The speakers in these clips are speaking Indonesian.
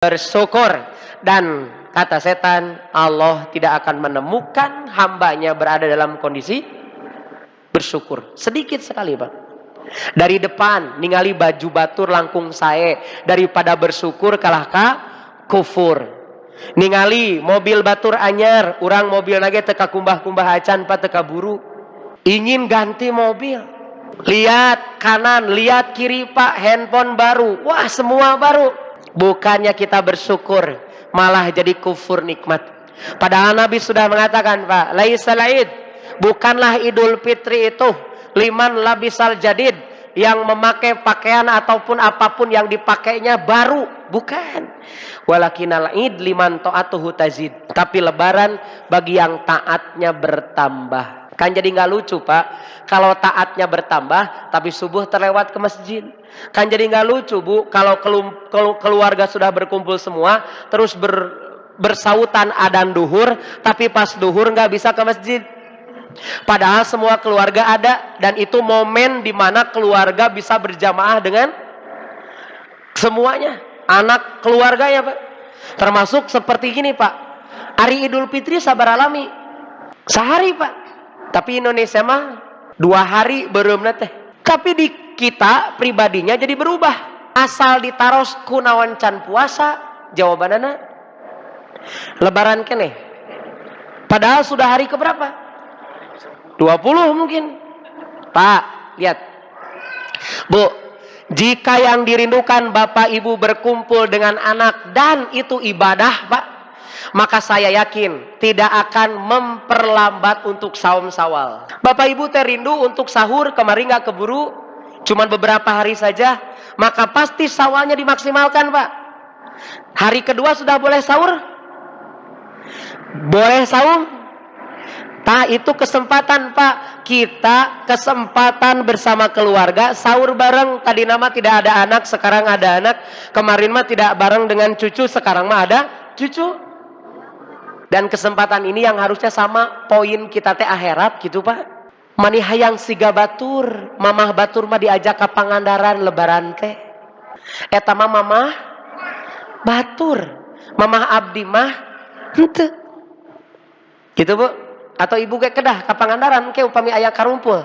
bersyukur. Dan kata setan, Allah tidak akan menemukan hambanya berada dalam kondisi bersyukur. Sedikit sekali, Pak. Dari depan ningali baju batur langkung sae, daripada bersyukur kalah ka kufur. Ningali mobil batur anyar, urang mobil nage teka kumbah-kumbah acan pa teka buru, ingin ganti mobil, lihat kanan lihat kiri Pak, handphone baru, wah semua baru, bukannya kita bersyukur malah jadi kufur nikmat. Padahal Nabi sudah mengatakan, Pak, laisal id, bukanlah Idul Fitri itu liman labisal jadid, yang memakai pakaian ataupun apapun yang dipakainya baru, bukan. Walakinal id liman ta'atuhu tazid, tapi lebaran bagi yang taatnya bertambah. Kan jadi nggak lucu, Pak, kalau taatnya bertambah tapi subuh terlewat ke masjid. Kan jadi nggak lucu, Bu, kalau keluarga sudah berkumpul semua terus bersautan adzan duhur tapi pas duhur nggak bisa ke masjid. Padahal semua keluarga ada, dan itu momen di mana keluarga bisa berjamaah dengan semuanya, anak keluarga ya, Pak. Termasuk seperti gini, Pak, hari Idul Fitri sabar alami sehari, Pak, tapi Indonesia mah 2 hari belum teh. Tapi di kita pribadinya jadi berubah, asal ditaros kunaon can puasa, jawabanana lebaran keneh. Padahal sudah hari keberapa? 20 mungkin. Pak, lihat. Bu, jika yang dirindukan Bapak Ibu berkumpul dengan anak dan itu ibadah, Pak, maka saya yakin tidak akan memperlambat untuk saum Syawal. Bapak Ibu terindu untuk sahur, kemarin nggak keburu, cuman beberapa hari saja, maka pasti Syawalnya dimaksimalkan, Pak. Hari kedua sudah boleh sahur? Boleh saum? Nah, itu kesempatan, Pak. Kita kesempatan bersama keluarga sahur bareng. Tadi nama tidak ada anak, sekarang ada anak. Kemarin mah tidak bareng dengan cucu, sekarang mah ada cucu. Dan kesempatan ini yang harusnya sama poin kita teh akhirat gitu, Pak. Mani hayang siga batur, mamah batur mah diajak ke Pangandaran lebaran teh. Eta mah mamah batur, mamah abdi mah henteu. Gitu, Bu. Atau ibu kayak kedah ke Pangandaran ke upami aya karumpul.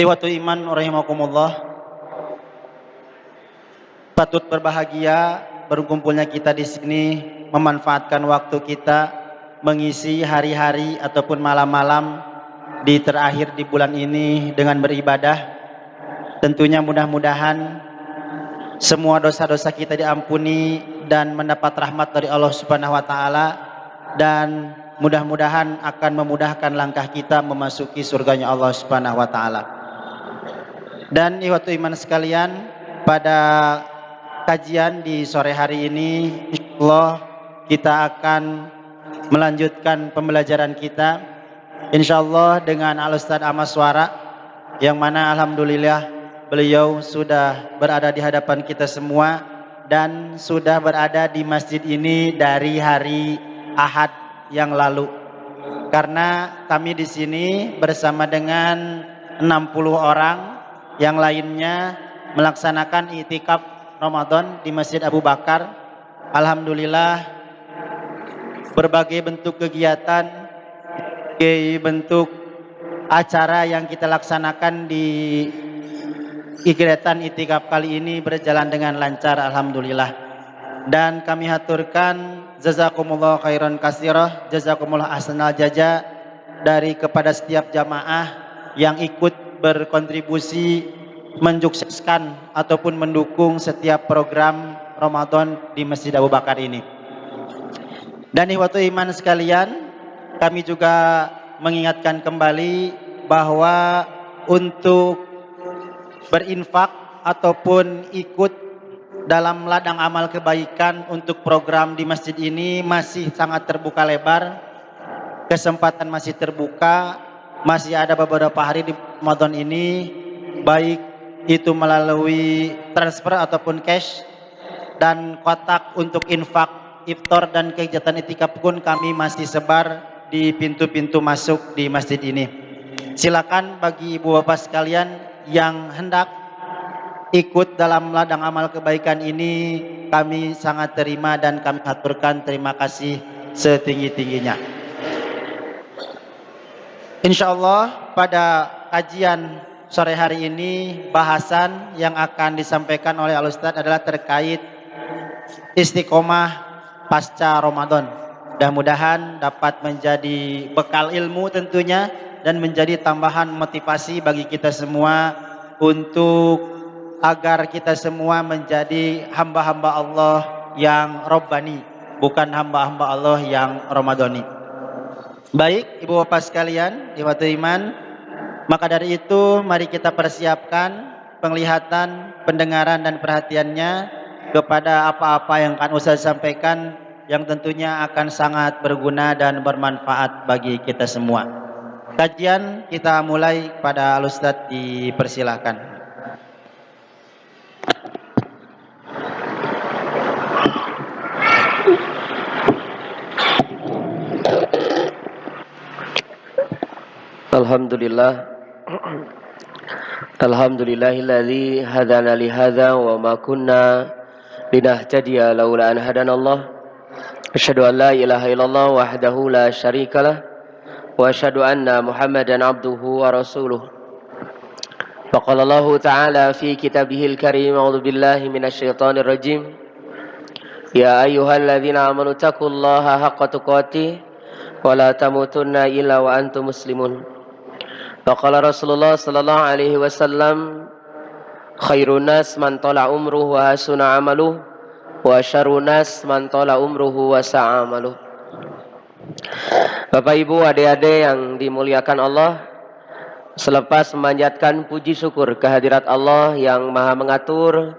Ikhwatul iman rahimakumullah, patut berbahagia berkumpulnya kita di sini, memanfaatkan waktu kita mengisi hari-hari ataupun malam-malam di terakhir di bulan ini dengan beribadah. Tentunya mudah-mudahan semua dosa-dosa kita diampuni dan mendapat rahmat dari Allah Subhanahu wa taala, dan mudah-mudahan akan memudahkan langkah kita memasuki surganya Allah Subhanahu wa taala. Dan ikhwatul iman sekalian, pada kajian di sore hari ini insyaallah kita akan melanjutkan pembelajaran kita insyaallah dengan Al-Ustaz Ahmad Suara, yang mana alhamdulillah beliau sudah berada di hadapan kita semua dan sudah berada di masjid ini dari hari Ahad yang lalu. Karena kami di sini bersama dengan 60 orang yang lainnya melaksanakan i'tikaf Ramadan di Masjid Abu Bakar. Alhamdulillah berbagai bentuk kegiatan, berbagai bentuk acara yang kita laksanakan di kegiatan i'tikaf kali ini berjalan dengan lancar alhamdulillah. Dan kami haturkan jazakumullah khairan katsirah, jazakumullah ahsanal jaza dari kepada setiap jamaah yang ikut berkontribusi mensukseskan ataupun mendukung setiap program Ramadan di Masjid Abu Bakar ini. Dan ikhwatul iman sekalian, kami juga mengingatkan kembali bahwa untuk berinfak ataupun ikut dalam ladang amal kebaikan untuk program di masjid ini masih sangat terbuka lebar. kesempatan masih terbuka, masih ada beberapa hari di Ramadan ini, baik itu melalui transfer ataupun cash, dan kotak untuk infak, iftar dan kegiatan itikaf pun kami masih sebar di pintu-pintu masuk di masjid ini. Silakan bagi ibu bapak sekalian yang hendak ikut dalam ladang amal kebaikan ini, kami sangat terima dan kami aturkan terima kasih setinggi-tingginya. Insya Allah pada kajian sore hari ini bahasan yang akan disampaikan oleh Al-Ustadz adalah terkait istiqomah pasca Ramadan. Mudah-mudahan dapat menjadi bekal ilmu tentunya dan menjadi tambahan motivasi bagi kita semua untuk agar kita semua menjadi hamba-hamba Allah yang Rabbani, bukan hamba-hamba Allah yang Ramadhani. Baik ibu bapak sekalian, ikhwatul iman, maka dari itu mari kita persiapkan penglihatan, pendengaran dan perhatiannya kepada apa-apa yang akan Ustaz sampaikan, yang tentunya akan sangat berguna dan bermanfaat bagi kita semua. Kajian kita mulai pada Al-Ustaz, dipersilahkan. Alhamdulillah. Alhamdulillahilladzi hadana li hadza wa ma kunna linahtadiya laula an hadanallah. Asyhadu an la ilaha illallah wahdahu la syarikalah wa asyhadu anna Muhammadan abduhu wa rasuluh. Faqala Allah ta'ala fi kitabihil karim, a'udzu billahi minasy syaithanir rajim. Ya ayyuhalladzina amanu taqullaha haqqa tuqatih wa la tamutunna illa wa antum muslimun. Faqala Rasulullah sallallahu alaihi wasallam, khairun nas man tala umruhu wa hasuna amaluhu wa syarrun nas man tala umruhu wa sa'a amaluhu. Bapak Ibu, adik-adik yang dimuliakan Allah, selepas memanjatkan puji syukur kehadirat Allah yang Maha mengatur,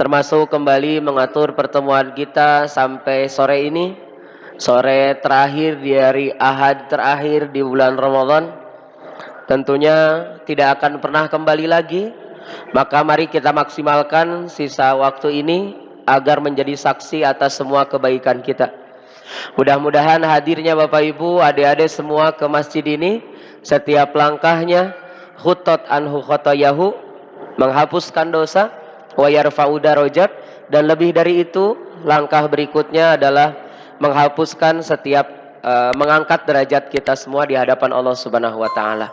termasuk kembali mengatur pertemuan kita sampai sore ini, sore terakhir dari Ahad terakhir di bulan Ramadan, tentunya tidak akan pernah kembali lagi. Maka mari kita maksimalkan sisa waktu ini agar menjadi saksi atas semua kebaikan kita. Mudah-mudahan hadirnya Bapak Ibu, adik-adik semua ke masjid ini, setiap langkahnya khutot anhu khotoyahu, menghapuskan dosa, wa yarfa'u darajat, dan lebih dari itu langkah berikutnya adalah menghapuskan setiap mengangkat derajat kita semua di hadapan Allah Subhanahu wa taala.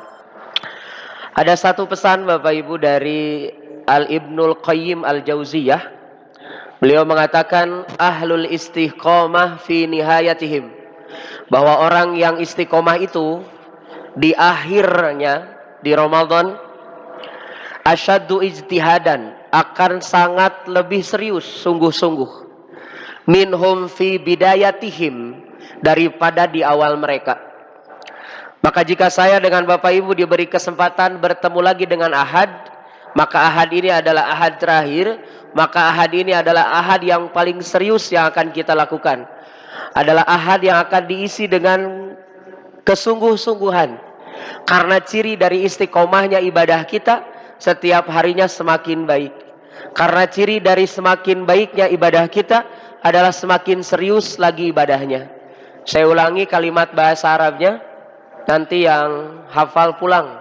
Ada satu pesan Bapak Ibu dari Al-Ibnul Qayyim Al-Jauziyah. Beliau mengatakan ahlul istiqomah fi nihayatihim, bahwa orang yang istiqomah itu di akhirnya di Ramadan asyaddu ijtihadan, akan sangat lebih serius sungguh-sungguh, minhum fi bidayatihim, daripada di awal mereka. Maka jika saya dengan Bapak Ibu diberi kesempatan bertemu lagi dengan Ahad, maka Ahad ini adalah Ahad terakhir, maka Ahad ini adalah Ahad yang paling serius yang akan kita lakukan. Adalah Ahad yang akan diisi dengan kesungguh-sungguhan. Karena ciri dari istiqomahnya ibadah kita, setiap harinya semakin baik. Karena ciri dari semakin baiknya ibadah kita adalah semakin serius lagi ibadahnya. Saya ulangi kalimat bahasa Arabnya. Nanti yang hafal pulang,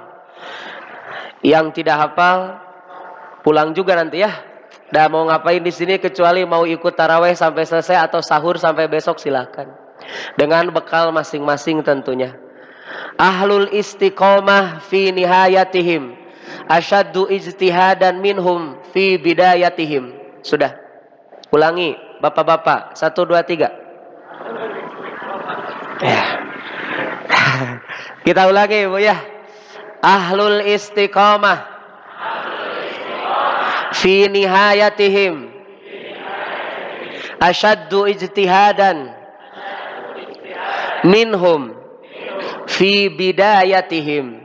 yang tidak hafal pulang juga nanti ya. Dan mau ngapain di sini kecuali mau ikut taraweh sampai selesai atau sahur sampai besok, silakan. Dengan bekal masing-masing tentunya. Ahlul istiqomah fi nihayatihim asyaddu ijtihadan minhum fi bidayatihim. Sudah. Ulangi bapak-bapak. 1, 2, 3. Ya. Kita ulangi Bu ya. Ahlul istiqamah fi nihayatihim asyaddu ijtihadan minhum fi bidayatihim.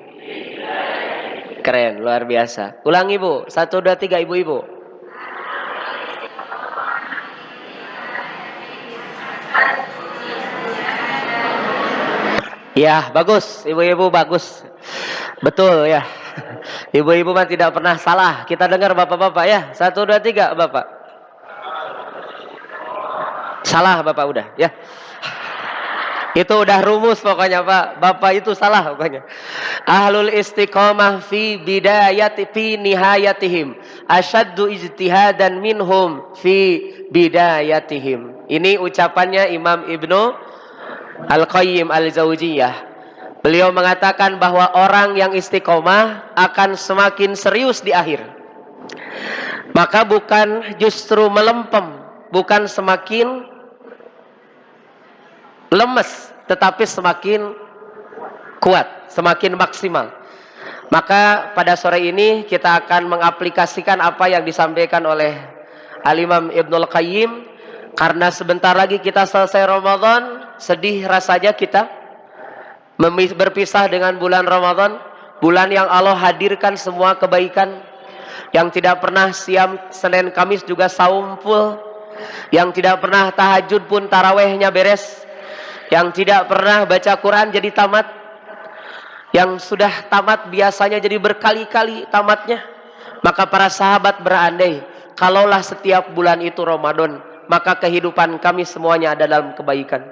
Keren, luar biasa. Ulangi Bu. 1, 2, 3 ibu-ibu. Ya, bagus. Ibu-ibu bagus. Betul ya. Ibu-ibu mah tidak pernah salah. Kita dengar bapak-bapak ya. 1, 2, 3 bapak. Salah bapak udah ya. Itu udah rumus pokoknya Pak. Bapak itu salah pokoknya. Ahlul istiqomah fi bidayati fi nihayatihim asyaddu ijtihadan minhum fi bidayatihim. Ini ucapannya Imam Ibnu Al-Qayyim Al-Jauziyah. Beliau mengatakan bahwa orang yang istiqomah akan semakin serius di akhir. Maka bukan justru melempem, bukan semakin lemes, tetapi semakin kuat, semakin maksimal. Maka pada sore ini kita akan mengaplikasikan apa yang disampaikan oleh Al-Imam Ibnul Qayyim. Karena sebentar lagi kita selesai Ramadan, sedih rasanya kita berpisah dengan bulan Ramadan, bulan yang Allah hadirkan semua kebaikan, yang tidak pernah siam Senin Kamis juga saum full, yang tidak pernah tahajud pun tarawehnya beres, yang tidak pernah baca Quran jadi tamat, yang sudah tamat biasanya jadi berkali-kali tamatnya. Maka para sahabat berandai, kalaulah setiap bulan itu Ramadan, maka kehidupan kami semuanya ada dalam kebaikan.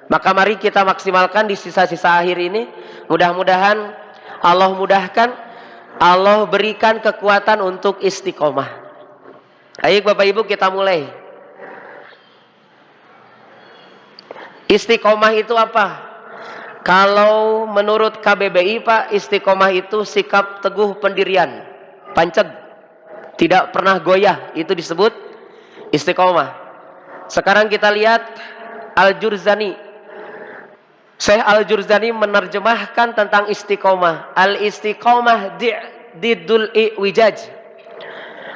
Maka mari kita maksimalkan di sisa-sisa akhir ini. Mudah-mudahan Allah mudahkan, Allah berikan kekuatan untuk istiqomah. Baik Bapak Ibu, kita mulai. Istiqomah itu apa? Kalau menurut KBBI Pak, istiqomah itu sikap teguh pendirian, panceg, tidak pernah goyah, itu disebut istiqomah. Sekarang kita lihat Al-Jurzani. Syekh Al-Jurzani menerjemahkan tentang istiqomah. Al-istiqomah diddul i'wijaj,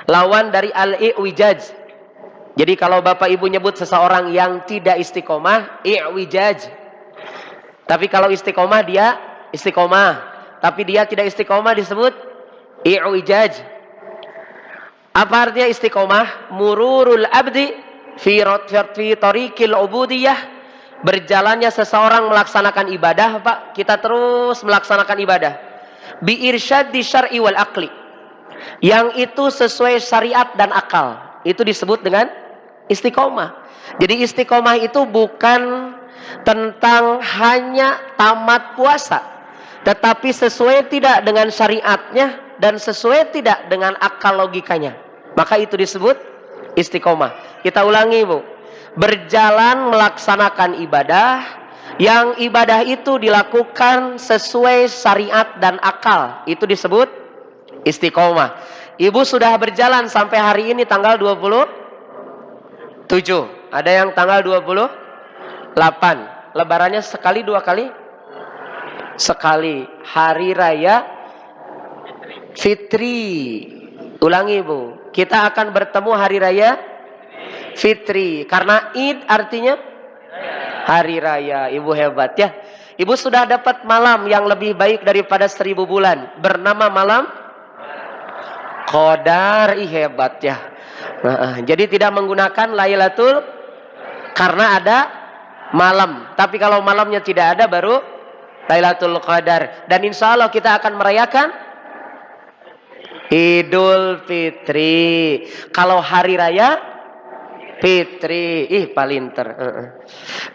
lawan dari al-i'wijaj. Jadi kalau Bapak Ibu nyebut seseorang yang tidak istiqomah, i'wijaj. Tapi kalau istiqomah dia istiqomah, tapi dia tidak istiqomah disebut i'wijaj. Apa artinya istiqomah? Mururul abdi fi tariqil ubudiyah, berjalannya seseorang melaksanakan ibadah, Pak. Kita terus melaksanakan ibadah. Bi irsyad di syar'i wal aqli, yang itu sesuai syariat dan akal. Itu disebut dengan istiqomah. Jadi istiqomah itu bukan tentang hanya tamat puasa, tetapi sesuai tidak dengan syariatnya dan sesuai tidak dengan akal logikanya. Maka itu disebut istiqomah. Kita ulangi Bu. Berjalan melaksanakan ibadah, yang ibadah itu dilakukan sesuai syariat dan akal. Itu disebut istiqomah. Ibu sudah berjalan sampai hari ini tanggal 27. Ada yang tanggal 28. Lebarannya sekali, 2 kali? Sekali. Hari Raya Fitri. Ulangi Bu. Kita akan bertemu hari Raya Fitri. Karena Id artinya hari Raya. Ibu hebat ya. Ibu sudah dapat malam yang lebih baik daripada 1000 bulan. Bernama malam Qadar. Hebat ya. Jadi tidak menggunakan Lailatul karena ada malam. Tapi kalau malamnya tidak ada baru Lailatul Qadar. Dan insya Allah kita akan merayakan Idul Fitri. Kalau hari raya Fitri, palinter.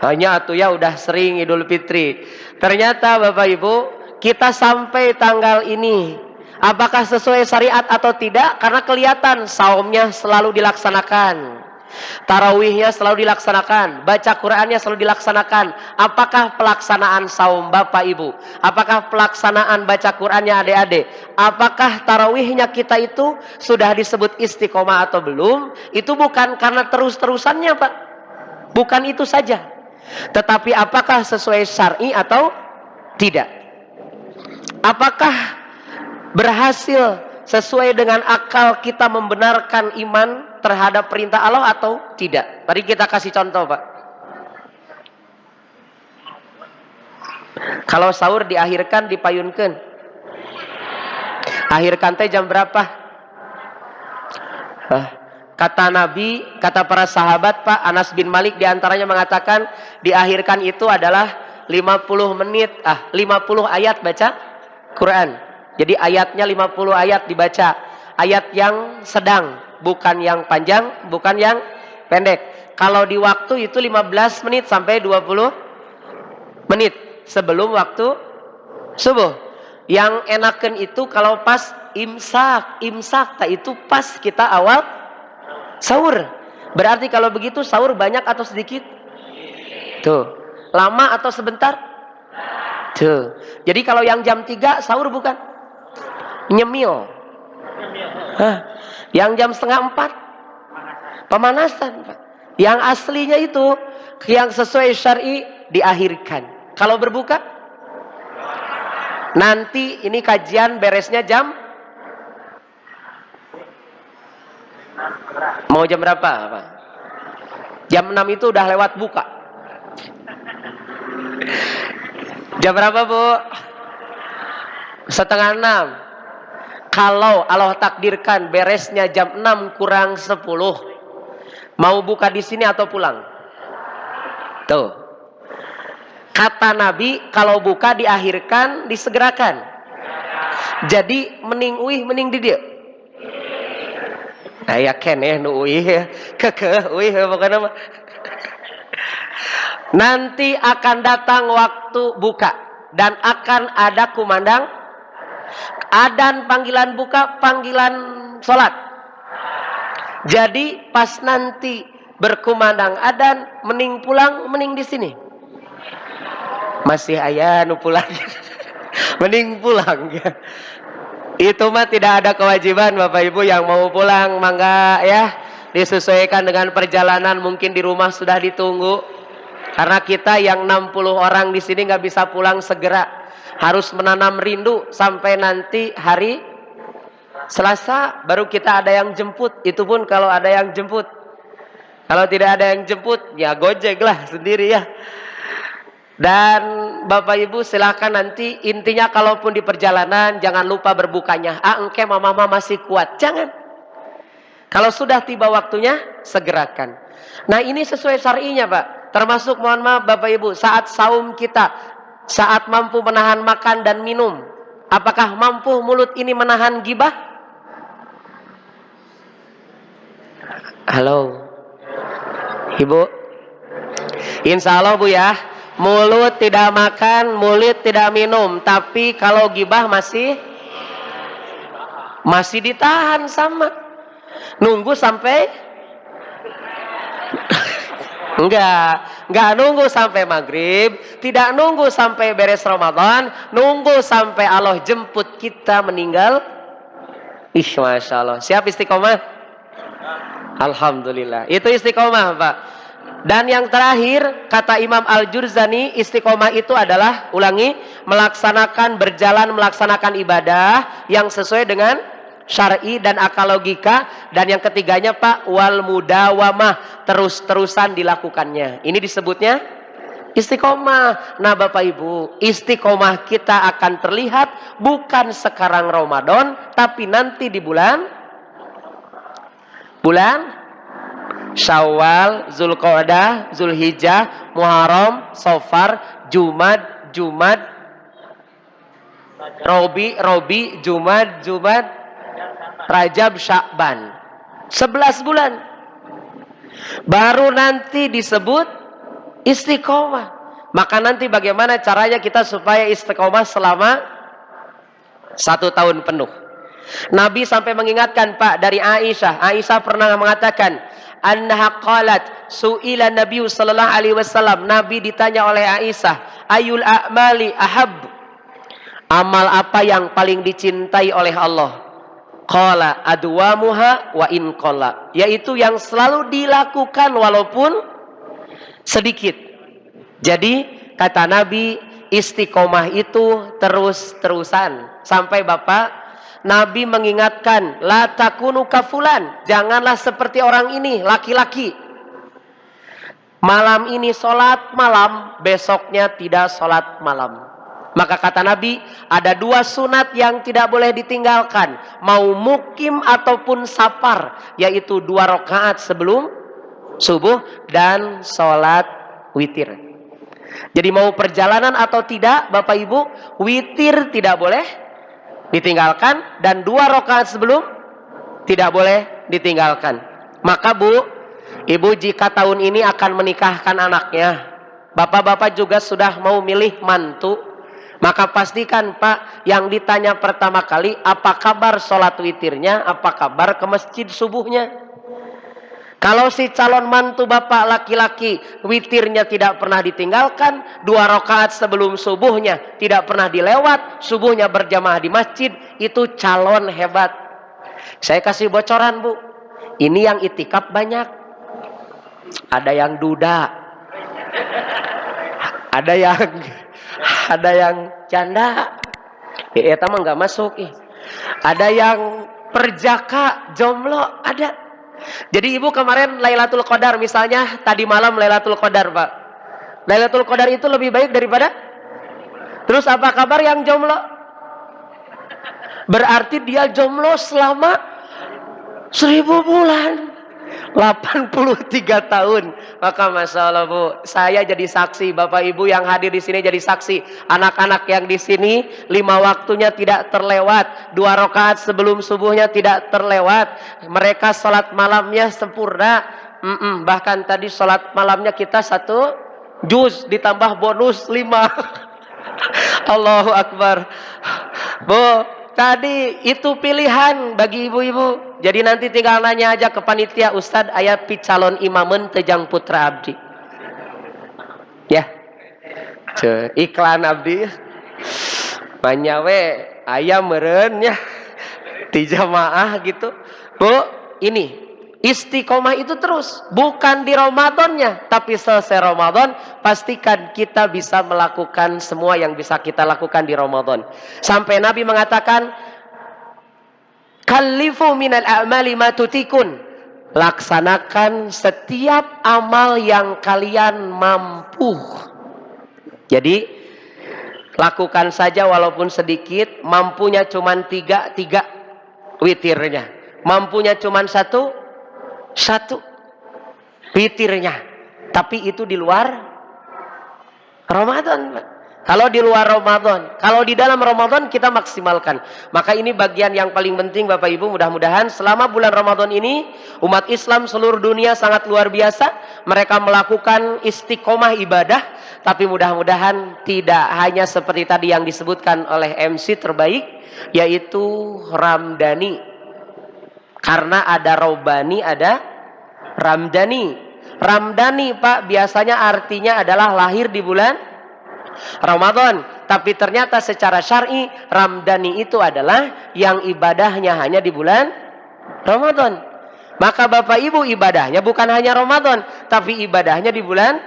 Hanya atuh ya udah sering Idul Fitri. Ternyata Bapak Ibu, kita sampai tanggal ini, apakah sesuai syariat atau tidak? Karena kelihatan saumnya selalu dilaksanakan, tarawihnya selalu dilaksanakan, baca Qurannya selalu dilaksanakan. Apakah pelaksanaan saum Bapak Ibu? Apakah pelaksanaan baca Qurannya adik-adik? Apakah tarawihnya kita itu sudah disebut istiqomah atau belum? Itu bukan karena terus-terusannya Pak. Bukan itu saja. Tetapi apakah sesuai syar'i atau tidak? Apakah berhasil sesuai dengan akal kita membenarkan iman terhadap perintah Allah atau tidak? Mari kita kasih contoh Pak. Kalau sahur diakhirkan, dipayunkan, akhirkan teh jam berapa? Kata Nabi, kata para sahabat Pak, Anas bin Malik diantaranya mengatakan diakhirkan itu adalah 50 menit, 50 ayat baca Quran. Jadi ayatnya 50 ayat dibaca. Ayat yang sedang, bukan yang panjang, bukan yang pendek. Kalau di waktu itu 15 menit sampai 20 menit sebelum waktu subuh. Yang enakan itu kalau pas imsak tak itu pas kita awal sahur. Berarti kalau begitu sahur banyak atau sedikit? Tuh. Lama atau sebentar? Tuh. Jadi kalau yang jam 3 sahur bukan? Nyemil. Yang jam setengah 4 pemanasan, Pak. Yang aslinya itu yang sesuai syar'i diakhirkan. Kalau berbuka nanti ini kajian beresnya jam mau jam berapa, Pak? Jam 6 itu udah lewat buka. Jam berapa, Bu? Setengah 6. Kalau Allah takdirkan beresnya jam 6 kurang 10, mau buka di sini atau pulang? Tuh. Kata Nabi, kalau buka diakhirkan, disegerakan. Jadi mending mending di dia. Ya ken nu uih kekeh uih pokoknya. Nanti akan datang waktu buka dan akan ada kumandang adzan, panggilan buka, panggilan sholat. Jadi pas nanti berkumandang adzan, mending pulang, mending di sini. Masih ayah nu pulang, mending pulang. Itu mah tidak ada kewajiban, Bapak Ibu yang mau pulang, mangga ya, disesuaikan dengan perjalanan. Mungkin di rumah sudah ditunggu. Karena kita yang 60 orang di sini nggak bisa pulang segera, harus menanam rindu sampai nanti hari Selasa baru kita ada yang jemput. Itu pun kalau ada yang jemput. Kalau tidak ada yang jemput, ya gojek lah sendiri ya. Dan Bapak Ibu silakan nanti, intinya kalaupun di perjalanan jangan lupa berbukanya. Engke mama masih kuat, jangan. Kalau sudah tiba waktunya segerakan. Nah ini sesuai syar'inya, Pak. Termasuk mohon maaf Bapak Ibu, saat saum kita, saat mampu menahan makan dan minum, apakah mampu mulut ini menahan gibah? Halo Ibu, insya Allah Bu ya, mulut tidak makan, mulut tidak minum, tapi kalau gibah masih ditahan sama. Nunggu sampai enggak nunggu sampai maghrib, tidak nunggu sampai beres Ramadan, nunggu sampai Allah jemput kita meninggal. Masya Allah. Siap istiqomah? Alhamdulillah. Itu istiqomah, Pak. Dan yang terakhir, kata Imam Al-Jurzani, istiqomah itu adalah, ulangi, melaksanakan ibadah yang sesuai dengan syar'i dan akal logika. Dan yang ketiganya, Pak, wal mudawamah, terus-terusan dilakukannya. Ini disebutnya istiqomah. Nah Bapak Ibu, istiqomah kita akan terlihat bukan sekarang Ramadan, tapi nanti di bulan Syawal, Zulqa'dah, Zulhijjah, Muharram, Safar, Jumad, Robi, Jumad, Rajab, Sya'ban. 11 bulan. Baru nanti disebut istiqomah. Maka nanti bagaimana caranya kita supaya istiqomah selama 1 tahun penuh. Nabi sampai mengingatkan, Pak, dari Aisyah. Aisyah pernah mengatakan, annaha qalat, su'ila Nabi sallallahu alaihi wasallam. Nabi ditanya oleh Aisyah, ayul a'mali ahab, amal apa yang paling dicintai oleh Allah? Qala adwamuha wa in qalla, yaitu yang selalu dilakukan walaupun sedikit. Jadi kata Nabi, istiqomah itu terus-terusan. Sampai Bapak Nabi mengingatkan, la takunu kafulan, janganlah seperti orang ini, laki-laki. Malam ini sholat malam, besoknya tidak sholat malam. Maka kata Nabi, ada 2 sunat yang tidak boleh ditinggalkan, mau mukim ataupun safar, yaitu 2 rakaat sebelum subuh dan sholat witir. Jadi mau perjalanan atau tidak, Bapak Ibu, witir tidak boleh ditinggalkan dan 2 rakaat sebelum tidak boleh ditinggalkan. Maka Bu, Ibu jika tahun ini akan menikahkan anaknya, Bapak-bapak juga sudah mau milih mantu, maka pastikan Pak, yang ditanya pertama kali, apa kabar sholat witirnya, apa kabar ke masjid subuhnya. Kalau si calon mantu Bapak laki-laki, witirnya tidak pernah ditinggalkan, 2 rakaat sebelum subuhnya tidak pernah dilewat, subuhnya berjamaah di masjid, itu calon hebat. Saya kasih bocoran Bu, ini yang itikaf banyak. Ada yang duda, ada yang janda, eta mah nggak masuk. Ada yang perjaka, jomblo, ada. Jadi Ibu kemarin Lailatul Qadar misalnya, tadi malam Lailatul Qadar Pak. Lailatul Qadar itu lebih baik daripada? Terus apa kabar yang jomblo? Berarti dia jomblo selama 1000 bulan. 83 tahun. Maka Masya Allah Bu, saya jadi saksi, Bapak Ibu yang hadir di sini jadi saksi. Anak-anak yang di sini 5 waktunya tidak terlewat, 2 rakaat sebelum subuhnya tidak terlewat. Mereka sholat malamnya sempurna. Bahkan tadi sholat malamnya kita 1 juz ditambah bonus 5. Allahu Akbar. Bu, tadi itu pilihan bagi ibu-ibu. Jadi nanti tinggal nanya aja ke panitia, Ustadz aya calon imamen tejang putra abdi. Ya. Iklan abdi. Banyawe aya meureun nya di jamaah gitu. Bu, ini istiqomah itu terus, bukan di Ramadannya, tapi selesai Ramadan pastikan kita bisa melakukan semua yang bisa kita lakukan di Ramadan. Sampai Nabi mengatakan, "Kallifu minal a'mali ma tutikun." Laksanakan setiap amal yang kalian mampu. Jadi lakukan saja walaupun sedikit, mampunya cuma 3 witirnya. Mampunya cuma 1 witirnya. Tapi itu di luar Ramadan. Kalau di luar Ramadan, kalau di dalam Ramadan kita maksimalkan. Maka ini bagian yang paling penting Bapak Ibu, mudah-mudahan selama bulan Ramadan ini umat Islam seluruh dunia sangat luar biasa. Mereka melakukan istiqomah ibadah, tapi mudah-mudahan tidak hanya seperti tadi yang disebutkan oleh MC terbaik, yaitu Ramdhani. Karena ada Robani, ada Ramdhani. Ramdhani Pak biasanya artinya adalah lahir di bulan Ramadan, tapi ternyata secara syar'i Ramdhani itu adalah yang ibadahnya hanya di bulan Ramadan. Maka Bapak Ibu ibadahnya bukan hanya Ramadan, tapi ibadahnya di bulan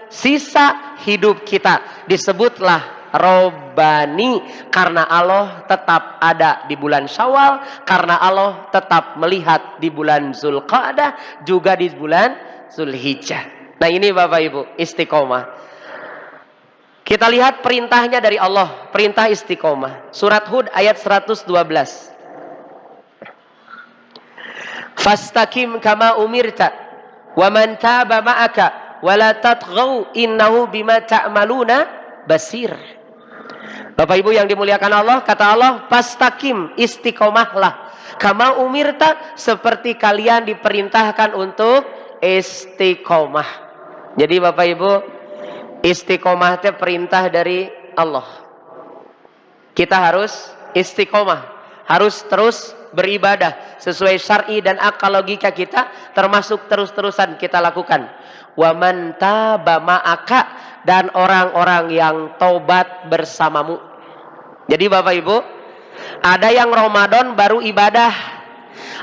sisa hidup kita. Disebutlah Robani karena Allah tetap ada di bulan Syawal, karena Allah tetap melihat di bulan Zulqa'dah, juga di bulan Zulhijjah. Nah ini Bapak Ibu istiqomah. Kita lihat perintahnya dari Allah, perintah istiqomah. Surat Hud ayat 112. Fastaqim kama umirta wa man taba ma'aka wa la tatghaw innahu bima ta'maluna basir. Bapak Ibu yang dimuliakan Allah, kata Allah, fastaqim, istiqomahlah. Kama umirta, seperti kalian diperintahkan untuk istiqomah. Jadi Bapak Ibu, istiqomah itu perintah dari Allah. Kita harus istiqomah, harus terus beribadah sesuai syar'i dan akal logika kita, termasuk terus-terusan kita lakukan. Wa man taba ma'aka, dan orang-orang yang taubat bersamamu. Jadi Bapak Ibu, ada yang Ramadan baru ibadah,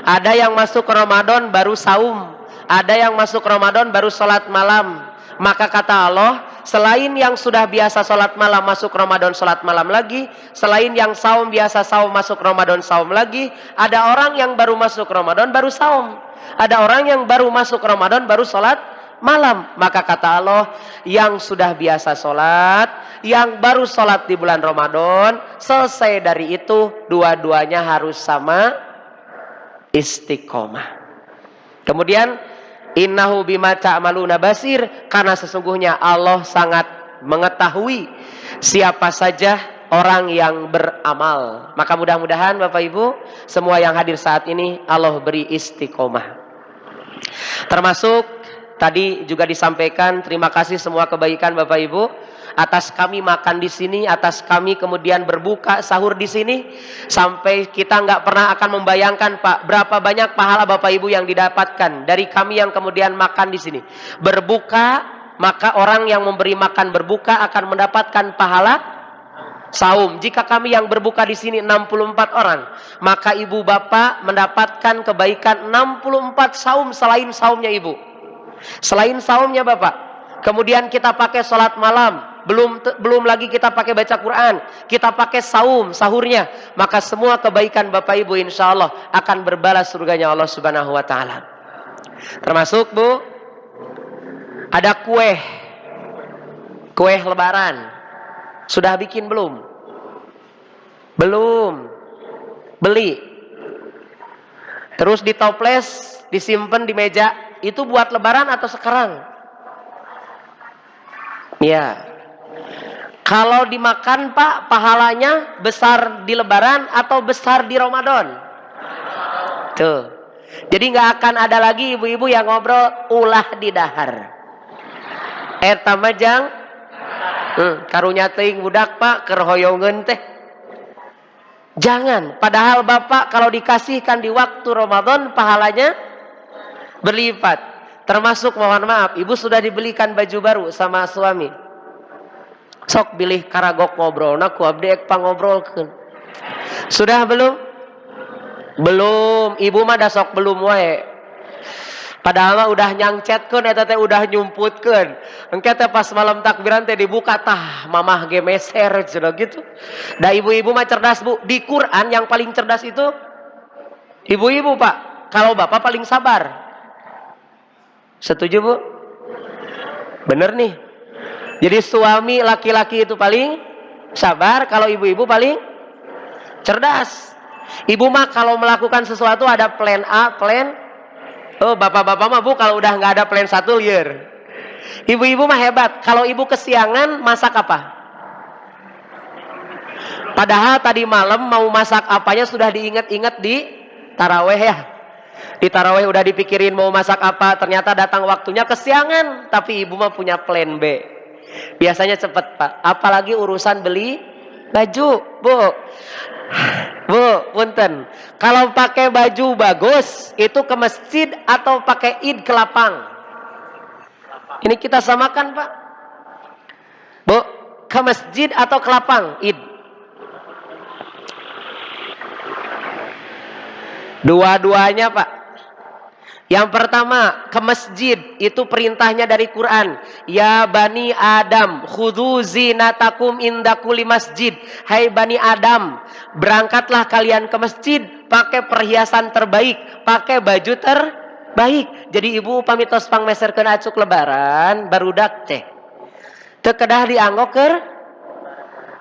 ada yang masuk Ramadan baru saum, ada yang masuk Ramadan baru sholat malam. Maka kata Allah, selain yang sudah biasa sholat malam masuk Ramadan sholat malam lagi, selain yang saum biasa saum masuk Ramadan saum lagi, ada orang yang baru masuk Ramadan baru saum, ada orang yang baru masuk Ramadan baru sholat malam. Maka kata Allah, yang sudah biasa sholat, yang baru sholat di bulan Ramadan, selesai dari itu dua-duanya harus sama istiqomah. Kemudian Innahu bima ta'maluna basir, karena sesungguhnya Allah sangat mengetahui siapa saja orang yang beramal. Maka mudah-mudahan Bapak Ibu semua yang hadir saat ini Allah beri istiqomah. Termasuk tadi juga disampaikan terima kasih semua kebaikan Bapak Ibu atas kami makan di sini, atas kami kemudian berbuka sahur di sini, sampai kita nggak pernah akan membayangkan Pak berapa banyak pahala Bapak Ibu yang didapatkan dari kami yang kemudian makan di sini. Berbuka, maka orang yang memberi makan berbuka akan mendapatkan pahala saum. Jika kami yang berbuka di sini 64 orang, maka ibu bapak mendapatkan kebaikan 64 saum selain saumnya ibu. Selain saumnya bapak. Kemudian kita pakai sholat malam, belum lagi kita pakai baca Quran, kita pakai saum, sahurnya, maka semua kebaikan Bapak Ibu insya Allah akan berbalas surganya Allah Subhanahu Wa Taala. Termasuk Bu, ada kue lebaran, sudah bikin belum? Belum, beli, terus ditoples, disimpan di meja, itu buat lebaran atau sekarang? Ya, kalau dimakan Pak, pahalanya besar di Lebaran atau besar di Ramadan? Tuh, jadi nggak akan ada lagi ibu-ibu yang ngobrol ulah di dahar. Eta majang, karunya teuing budak Pak kerhoyongeun teh. Jangan, padahal Bapak kalau dikasihkan di waktu Ramadan pahalanya berlipat. Termasuk mohon maaf, ibu sudah dibelikan baju baru sama suami. Sok bilih karagok ngobrol, ku abdi ek pangobrolkeun. Sudah belum? Belum, ibu mah da sok belum wae. Padahal mah udah nyangcetkeun eta teh udah nyumputkeun. Engke teh pas malam takbiran teh dibuka tah mamah ge meser cenah gitu. Da ibu-ibu mah cerdas Bu. Di Quran yang paling cerdas itu ibu-ibu Pak. Kalau bapak paling sabar. Setuju Bu? Bener nih. Jadi suami laki-laki itu paling sabar, kalau ibu-ibu paling cerdas. Ibu mah kalau melakukan sesuatu ada plan A, plan bapak-bapak mah Bu kalau udah nggak ada plan 1 liar. Ibu-ibu mah hebat. Kalau ibu kesiangan masak apa? Padahal tadi malam mau masak apanya sudah diingat-ingat di taraweh ya. Di taraweh udah dipikirin mau masak apa, ternyata datang waktunya kesiangan, tapi ibu mah punya plan B. Biasanya cepet Pak, apalagi urusan beli baju. Bu, punten, kalau pakai baju bagus itu ke masjid atau pakai id ke lapang? Ini kita samakan Pak. Bu, ke masjid atau ke lapang id? Dua-duanya Pak. Yang pertama, ke masjid itu perintahnya dari Quran. Ya Bani Adam, khudhu zinatakum inda kulli masjid. Hai Bani Adam, berangkatlah kalian ke masjid pakai perhiasan terbaik, pakai baju terbaik. Jadi ibu pamitos pangmeserkeun acuk lebaran barudak teh. Teu kedah dianggo keur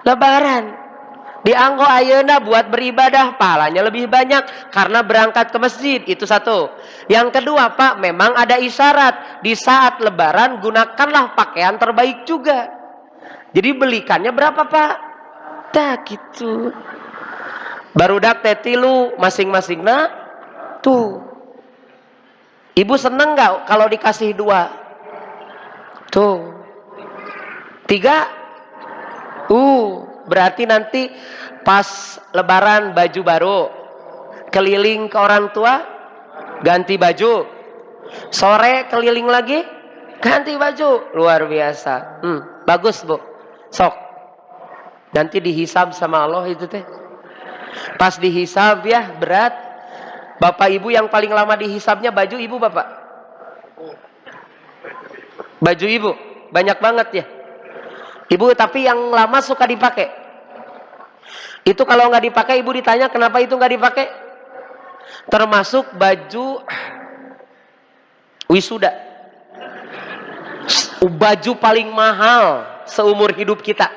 lebaran. Dianggo ayeuna buat beribadah, pahalanya lebih banyak karena berangkat ke masjid. Itu satu. Yang kedua Pak, memang ada isyarat di saat lebaran gunakanlah pakaian terbaik juga. Jadi belikannya berapa Pak? Dah gitu. Barudak teh 3 masing-masing tuh. Ibu seneng nggak kalau dikasih 2? Tuh. 3? Berarti nanti pas lebaran baju baru, keliling ke orang tua ganti baju, sore keliling lagi ganti baju, luar biasa. Bagus Bu, sok nanti dihisab sama Allah itu teh. Pas dihisab ya berat. Bapak ibu yang paling lama dihisabnya baju ibu bapak? Baju ibu banyak banget ya ibu, tapi yang lama suka dipakai. Itu kalau nggak dipakai ibu ditanya kenapa itu nggak dipakai. Termasuk baju wisuda. Baju paling mahal seumur hidup kita.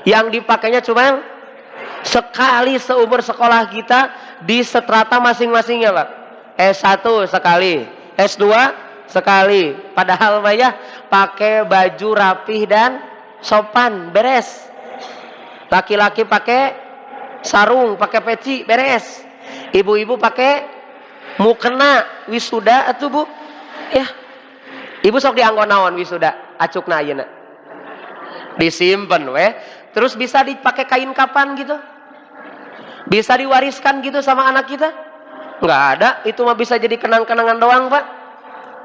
Yang dipakainya cuma sekali seumur sekolah kita di strata masing-masingnya Pak. S1 sekali, S2 sekali. Padahal mah ya pakai baju rapih dan sopan, beres. Laki-laki pakai sarung, pakai peci, beres. Ibu-ibu pakai mukena wisuda atuh Bu. Ya. Ibu sok dianggo naon wisuda? Acukna ayeuna. Disimpen weh. Terus bisa dipakai kain kapan gitu? Bisa diwariskan gitu sama anak kita? Nggak ada, itu mah bisa jadi kenang-kenangan doang Pak.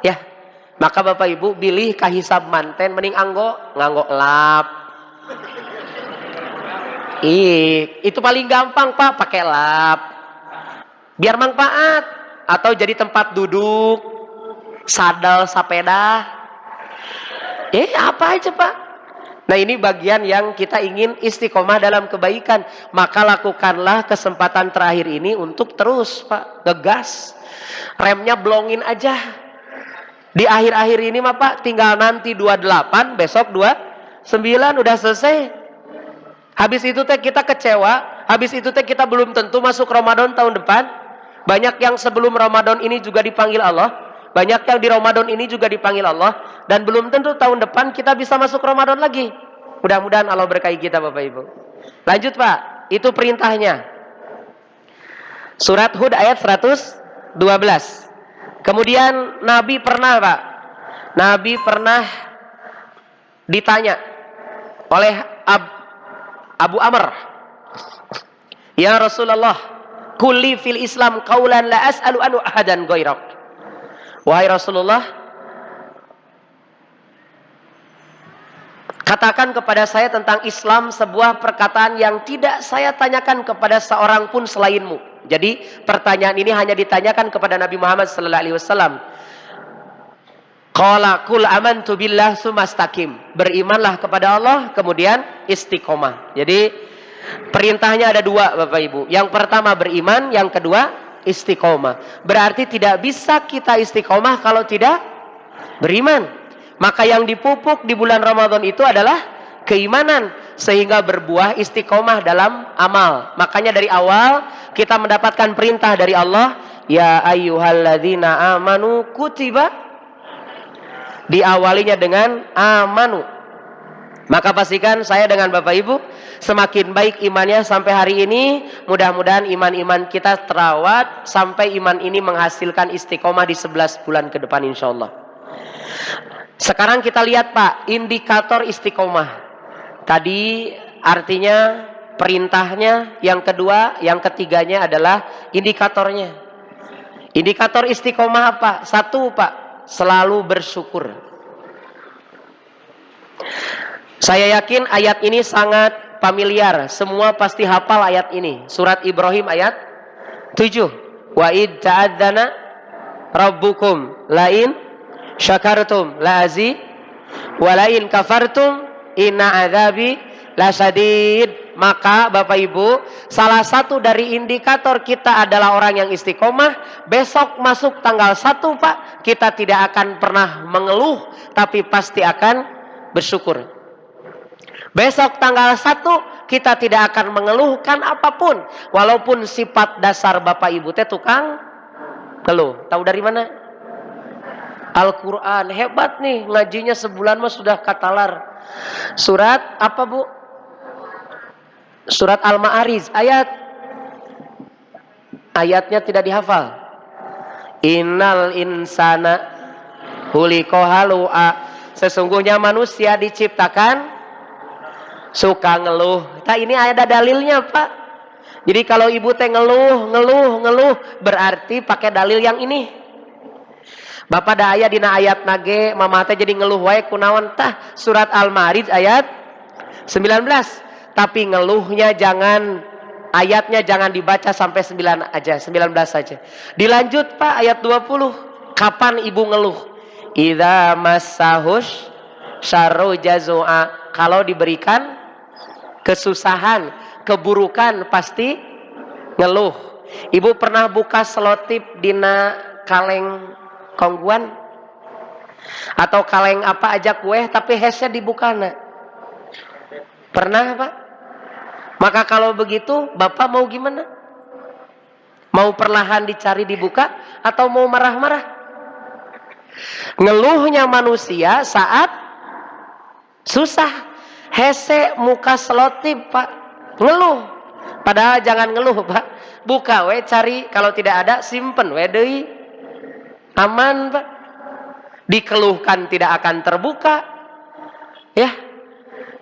Ya, maka Bapak Ibu pilih kahisab manten mending nganggo lap. Itu paling gampang Pak, pakai lap. Biar manfaat atau jadi tempat duduk, sadel sepeda. Apa aja Pak? Nah ini bagian yang kita ingin istiqomah dalam kebaikan. Maka lakukanlah kesempatan terakhir ini untuk terus Pak, ngegas. Remnya blongin aja. Di akhir-akhir ini mah Pak, tinggal nanti 28, besok 29 udah selesai. Habis itu teh kita kecewa, habis itu teh kita belum tentu masuk Ramadan tahun depan. Banyak yang sebelum Ramadan ini juga dipanggil Allah, banyak yang di Ramadan ini juga dipanggil Allah, dan belum tentu tahun depan kita bisa masuk Ramadan lagi. Mudah-mudahan Allah berkahi kita Bapak Ibu. Lanjut Pak, itu perintahnya. Surat Hud ayat 112. Kemudian Nabi pernah Pak, Nabi pernah ditanya oleh Abu Amr, ya Rasulullah, kulli fil Islam qaulan la as'alu anu ahadan ghairak. Wahai Rasulullah, katakan kepada saya tentang Islam sebuah perkataan yang tidak saya tanyakan kepada seorang pun selainmu. Jadi pertanyaan ini hanya ditanyakan kepada Nabi Muhammad sallallahu alaihi wasallam. Qala qul amantu billah tsumastaqim. Berimanlah kepada Allah kemudian istiqomah. Jadi perintahnya ada dua Bapak Ibu. Yang pertama beriman, yang kedua istiqomah. Berarti tidak bisa kita istiqomah kalau tidak beriman. Maka yang dipupuk di bulan Ramadan itu adalah keimanan, sehingga berbuah istiqomah dalam amal. Makanya dari awal kita mendapatkan perintah dari Allah, ya ayyuhalladzina amanu kutiba, diawalinya dengan amanu. Maka pastikan saya dengan Bapak Ibu semakin baik imannya sampai hari ini. Mudah-mudahan iman-iman kita terawat sampai iman ini menghasilkan istiqomah di 11 bulan ke depan insyaallah. Sekarang kita lihat Pak, indikator istiqomah. Tadi artinya perintahnya, yang kedua, yang ketiganya adalah indikatornya. Indikator istiqomah apa? Satu Pak, selalu bersyukur. Saya yakin ayat ini sangat familiar, semua pasti hafal ayat ini. Surat Ibrahim ayat 7. Wa id ta'adzana rabbukum lain syakartum la'azi walain kafartum inna adzabi lasyadid. Maka Bapak Ibu, salah satu dari indikator kita adalah orang yang istiqomah. Besok masuk tanggal 1 Pak, kita tidak akan pernah mengeluh, tapi pasti akan bersyukur. Besok tanggal 1 kita tidak akan mengeluhkan apapun, walaupun sifat dasar Bapak Ibu teh tukang ngeluh. Tahu dari mana? Al-Quran, hebat nih, ngajinya sebulan mah sudah katalar. Surat apa Bu? Surat Al-Ma'arij, ayatnya tidak dihafal. Innal insana khuliqa halu'a. Sesungguhnya manusia diciptakan suka ngeluh. Nah ini ada dalilnya Pak. Jadi kalau ibu teh ngeluh, berarti pakai dalil yang ini. Bapak da aya dina ayat nage, mama teh jadi ngeluh wae kunaon tah. Surat Al-Ma'arij ayat 19. Tapi ngeluhnya jangan, ayatnya jangan dibaca sampai 9 aja, 19 saja. Dilanjut Pak ayat 20. Kapan ibu ngeluh? Idza massahush syarru jazua. Kalau diberikan kesusahan, keburukan pasti ngeluh. Ibu pernah buka selotip dina kaleng kongguan atau kaleng apa aja kue tapi hesnya dibukana? Pernah Pak? Maka kalau begitu Bapak mau gimana? Mau perlahan dicari dibuka atau mau marah-marah? Ngeluhnya manusia saat susah. Hese muka selotip Pak. Ngeluh. Padahal jangan ngeluh Pak. Buka we cari. Kalau tidak ada simpen we deui. Aman Pak. Dikeluhkan tidak akan terbuka. Ya.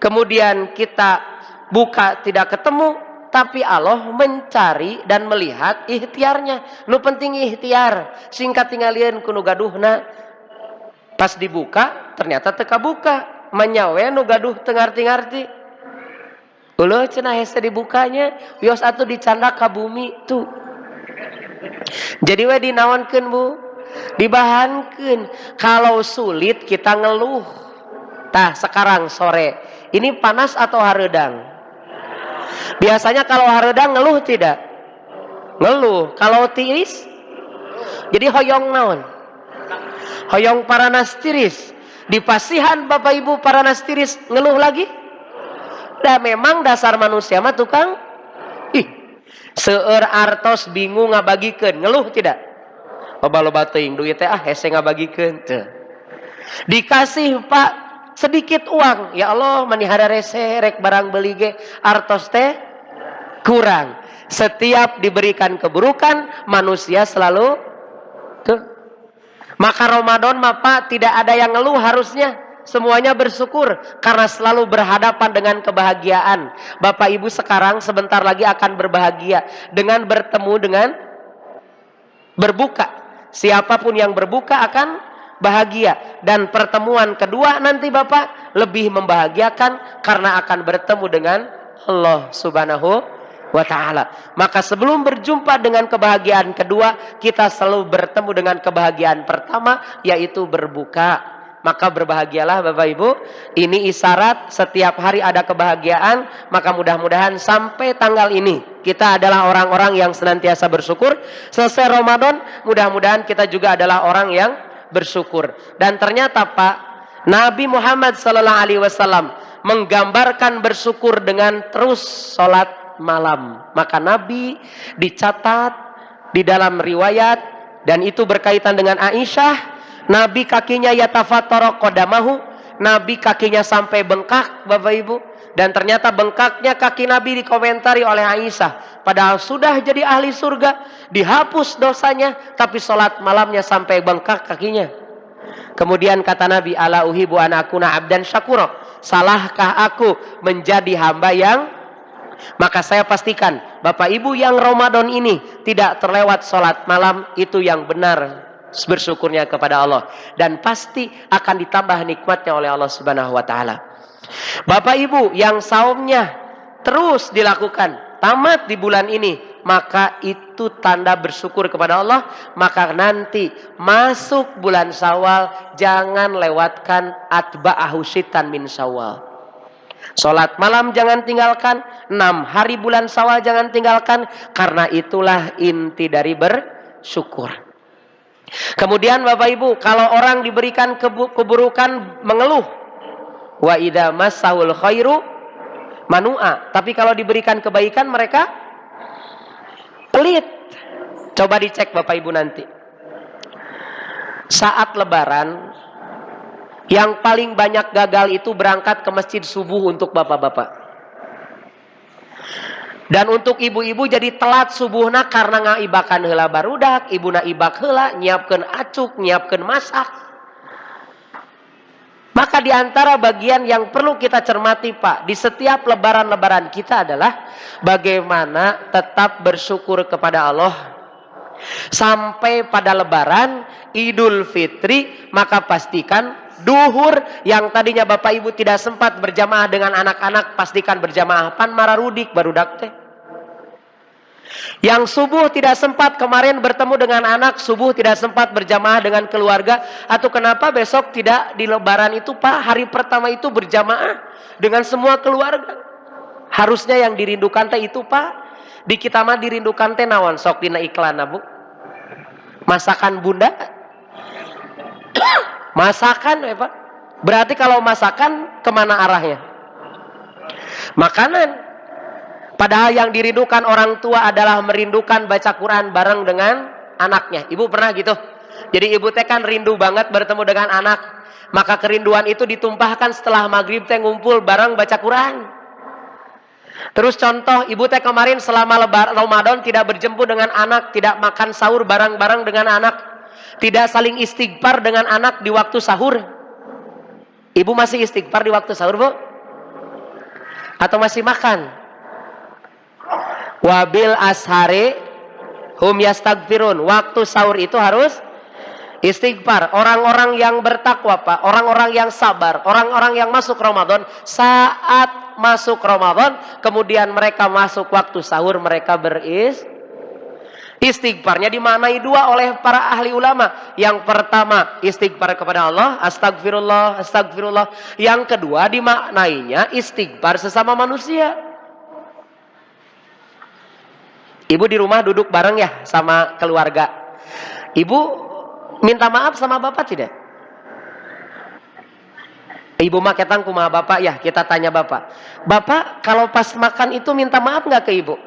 Kemudian kita buka tidak ketemu. Tapi Allah mencari dan melihat ikhtiarnya. Nu penting ikhtiar. Singkat tingalieun kuno gaduhna. Pas dibuka ternyata teka buka. Manyawe nu gaduh tengarti-ngarti. Ulah cenah hese dibukanya, wios atuh dicanda ka bumi tuh. Jadi we dinaonkeun Bu? Dibahankeun. Kalau sulit kita ngeluh. Tah sekarang sore, ini panas atau hareudang? Biasanya kalau hareudang ngeluh tidak? Ngeluh. Kalau tiris? Jadi hoyong naon? Hoyong paranas tiris. Di pasihan Bapak Ibu paranas tiris ngeluh lagi? Dah memang dasar manusia mah tukang seueur artos bingung ngabagikeun, ngeluh tidak? Loba-loba teuing duit teh hese ngabagikeun teu. Dikasih Pak sedikit uang, ya Allah manihara rese rek barang beli ge artos teh kurang. Setiap diberikan keburukan manusia selalu tuh. Maka Ramadan mah Pak tidak ada yang ngeluh harusnya. Semuanya bersyukur karena selalu berhadapan dengan kebahagiaan. Bapak Ibu sekarang sebentar lagi akan berbahagia dengan bertemu dengan berbuka. Siapapun yang berbuka akan bahagia. Dan pertemuan kedua nanti Bapak lebih membahagiakan karena akan bertemu dengan Allah Subhanahu wa ta'ala. Maka sebelum berjumpa dengan kebahagiaan kedua, kita selalu bertemu dengan kebahagiaan pertama, yaitu berbuka. Maka berbahagialah Bapak Ibu. Ini isyarat setiap hari ada kebahagiaan. Maka mudah-mudahan sampai tanggal ini kita adalah orang-orang yang senantiasa bersyukur. Selesai Ramadan, mudah-mudahan kita juga adalah orang yang bersyukur. Dan ternyata Pak, Nabi Muhammad SAW menggambarkan bersyukur dengan terus sholat malam. Maka Nabi dicatat di dalam riwayat, dan itu berkaitan dengan Aisyah. Nabi kakinya yatafattara qadamahu, Nabi kakinya sampai bengkak Bapak Ibu. Dan ternyata bengkaknya kaki Nabi dikomentari oleh Aisyah. Padahal sudah jadi ahli surga, dihapus dosanya, tapi sholat malamnya sampai bengkak kakinya. Kemudian kata Nabi, ala uhibu an akuna abdan syakura. Salahkah aku menjadi hamba yang... Maka saya pastikan Bapak Ibu yang Ramadan ini tidak terlewat sholat malam, itu yang benar bersyukurnya kepada Allah. Dan pasti akan ditambah nikmatnya oleh Allah Subhanahu wa ta'ala. Bapak Ibu yang saumnya terus dilakukan tamat di bulan ini, maka itu tanda bersyukur kepada Allah. Maka nanti masuk bulan Syawal jangan lewatkan atba'ahu syaitan min Syawal. Sholat malam jangan tinggalkan, 6 hari bulan Syawal jangan tinggalkan, karena itulah inti dari bersyukur. Kemudian Bapak Ibu, kalau orang diberikan keburukan mengeluh, wa idza massahul khairu manu'a. Tapi kalau diberikan kebaikan mereka pelit. Coba dicek Bapak Ibu nanti. Saat lebaran yang paling banyak gagal itu berangkat ke masjid subuh untuk bapak-bapak. Dan untuk ibu-ibu jadi telat subuhna karena ngaibakan heula barudak, ibuna ibak heula, nyiapkeun acuk, nyiapkeun masak. Maka di antara bagian yang perlu kita cermati Pak, di setiap lebaran-lebaran kita adalah bagaimana tetap bersyukur kepada Allah. Sampai pada lebaran, Idul Fitri, maka pastikan duhur yang tadinya Bapak Ibu tidak sempat berjamaah dengan anak-anak, pastikan berjamaah pan mararudik barudak teh. Yang subuh tidak sempat kemarin bertemu dengan anak, subuh tidak sempat berjamaah dengan keluarga, atau kenapa besok tidak di lebaran itu Pak, hari pertama itu berjamaah dengan semua keluarga. Harusnya yang dirindukan teh itu Pak. Di kita mah dirindukan teh naon sok dina iklan Bu? Masakan Bunda. Masakan ya Pak. Berarti kalau masakan kemana arahnya? Makanan. Padahal yang dirindukan orang tua adalah merindukan baca Quran bareng dengan anaknya. Ibu pernah gitu? Jadi ibu teh kan rindu banget bertemu dengan anak. Maka kerinduan itu ditumpahkan setelah maghrib teh ngumpul bareng baca Quran. Terus contoh, ibu teh kemarin selama Ramadan tidak berjemput dengan anak, tidak makan sahur bareng-bareng dengan anak, tidak saling istighfar dengan anak di waktu sahur. Ibu masih istighfar di waktu sahur, Bu? Atau masih makan? Wabil ashari hum yastagfirun. Waktu sahur itu harus istighfar. Orang-orang yang bertakwa, Pak, orang-orang yang sabar, orang-orang yang masuk Ramadan, saat masuk Ramadan, kemudian mereka masuk waktu sahur, mereka istighfarnya dimaknai dua oleh para ahli ulama. Yang pertama, istighfar kepada Allah, astagfirullah, astagfirullah. Yang kedua, dimaknainya istighfar sesama manusia. Ibu di rumah duduk bareng ya sama keluarga. Ibu minta maaf sama bapak tidak? Ibu mah ketang kumaha bapak ya, kita tanya bapak. Bapak kalau pas makan itu minta maaf nggak ke ibu?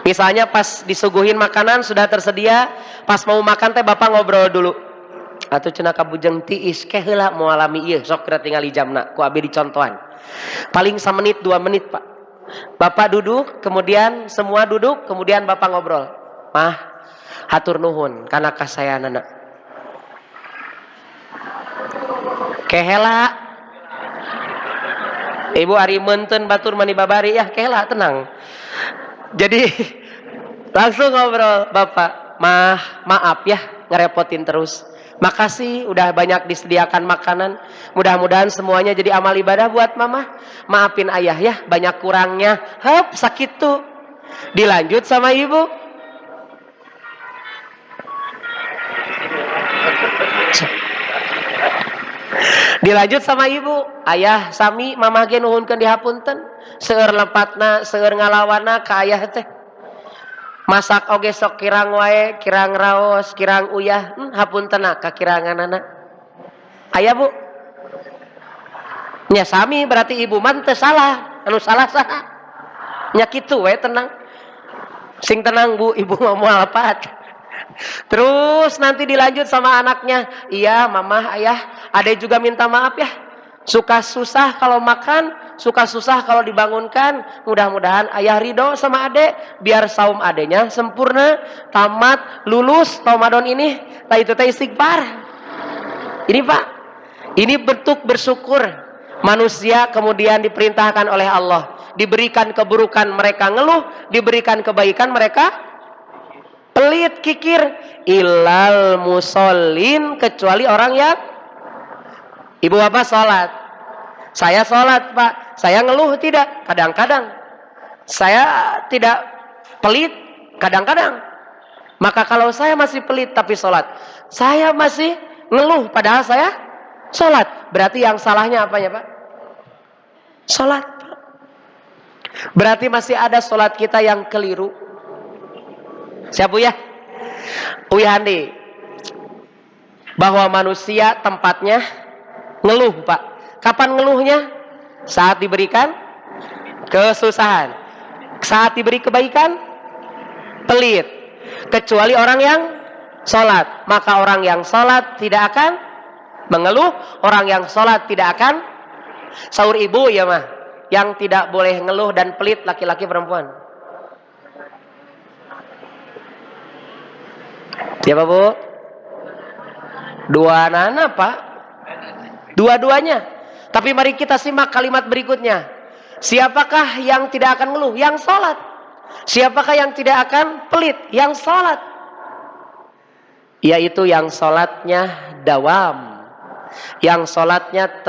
Misalnya pas disuguhin makanan sudah tersedia, pas mau makan teh bapak ngobrol dulu. Atuh cenah ka bujeng tiis ke heula moal alami ieu sok kira tingali jamna ku abi dicontohan. Paling 1 menit 2 menit, Pak. Bapak duduk, kemudian semua duduk, kemudian bapak ngobrol. Mah, hatur nuhun kana kasayanana. Kehela ibu ari meunteun batur mani babari ya kehela tenang. Jadi langsung ngobrol, bapak, maaf ya ngerepotin terus. Makasih udah banyak disediakan makanan. Mudah-mudahan semuanya jadi amal ibadah buat mama. Maafin ayah ya banyak kurangnya. Hep sakit tuh. Dilanjut sama ibu. Dilanjut sama ibu, ayah sami mamah ge nuhunkeun dihapunten, seueur lepatna, seueur ngalawana ka ayah teh. Masak oge sok kirang wae, kirang raos, kirang uyah, hapuntenna ka kiranganana. Aya Bu? Nya sami berarti ibu mah teu salah, anu salah saha? Nya kitu we tenang. Sing tenang Bu, ibu mah moal lepat. Terus nanti dilanjut sama anaknya. Iya mamah ayah, adek juga minta maaf ya. Suka susah kalau makan, suka susah kalau dibangunkan. Mudah-mudahan ayah ridho sama adek, biar saum adeknya sempurna, tamat, lulus Ramadan ini. Nah itu teh istighfar. Ini Pak, ini bentuk bersyukur. Manusia kemudian diperintahkan oleh Allah, diberikan keburukan mereka ngeluh, diberikan kebaikan mereka pelit, kikir. Ilal musallin, kecuali orang yang ibu bapak sholat. Saya sholat Pak, saya ngeluh tidak? Kadang-kadang. Saya tidak pelit? Kadang-kadang. Maka kalau saya masih pelit tapi sholat, saya masih ngeluh padahal saya sholat, berarti yang salahnya apanya Pak? Sholat. Berarti masih ada sholat kita yang keliru. Siapa ya? Uya Handi, bahwa manusia tempatnya ngeluh Pak. Kapan ngeluhnya? Saat diberikan kesusahan. Saat diberi kebaikan pelit. Kecuali orang yang sholat. Maka orang yang sholat tidak akan mengeluh. Orang yang sholat tidak akan sahur ibu ya mah. Yang tidak boleh ngeluh dan pelit laki-laki perempuan. Siapa Bu? Dua anak Pak. Dua-duanya. Tapi mari kita simak kalimat berikutnya. Siapakah yang tidak akan ngeluh? Yang sholat. Siapakah yang tidak akan pelit? Yang sholat. Yaitu yang sholatnya dawam. Yang sholatnya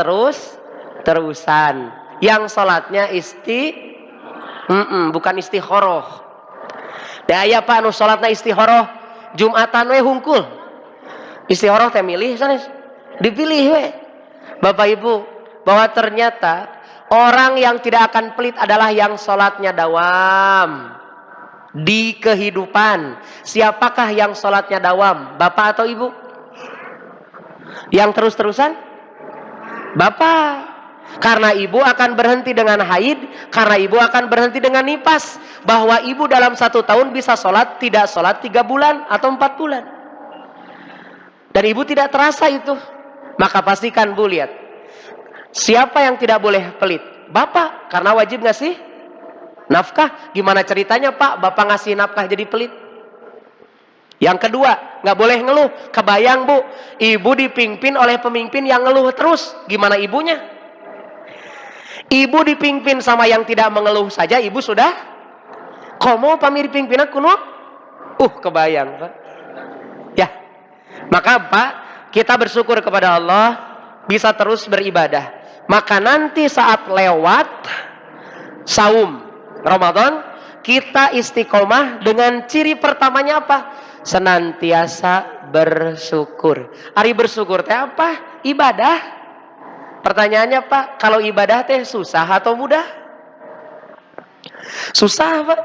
terusan. Yang sholatnya bukan istikharah. Ya ya Pak, anu sholatnya istikharah. Jumatan we hungkul. Istikharah teh milih sanes. Dipilih we. Bapak Ibu, bahwa ternyata orang yang tidak akan pelit adalah yang sholatnya dawam di kehidupan. Siapakah yang sholatnya dawam? Bapak atau Ibu? Yang terus-terusan? Bapak. Karena ibu akan berhenti dengan haid, karena ibu akan berhenti dengan nifas. Bahwa ibu dalam 1 tahun bisa sholat, tidak sholat 3 bulan atau 4 bulan. Dan ibu tidak terasa itu. Maka pastikan bu, lihat. Siapa yang tidak boleh pelit? Bapak, karena wajib ngasih nafkah. Gimana ceritanya pak, bapak ngasih nafkah jadi pelit? Yang kedua, nggak boleh ngeluh. Kebayang bu, ibu dipimpin oleh pemimpin yang ngeluh terus. Gimana ibunya? Ibu dipimpin sama yang tidak mengeluh saja, ibu sudah komo pamir pimpin aku no? Kebayang pak. Ya, maka pak, kita bersyukur kepada Allah bisa terus beribadah. Maka nanti saat lewat saum Ramadan, kita istiqomah dengan ciri pertamanya apa? Senantiasa bersyukur. Ari bersyukur teh apa? Ibadah. Pertanyaannya pak, kalau ibadah teh susah atau mudah? Susah pak.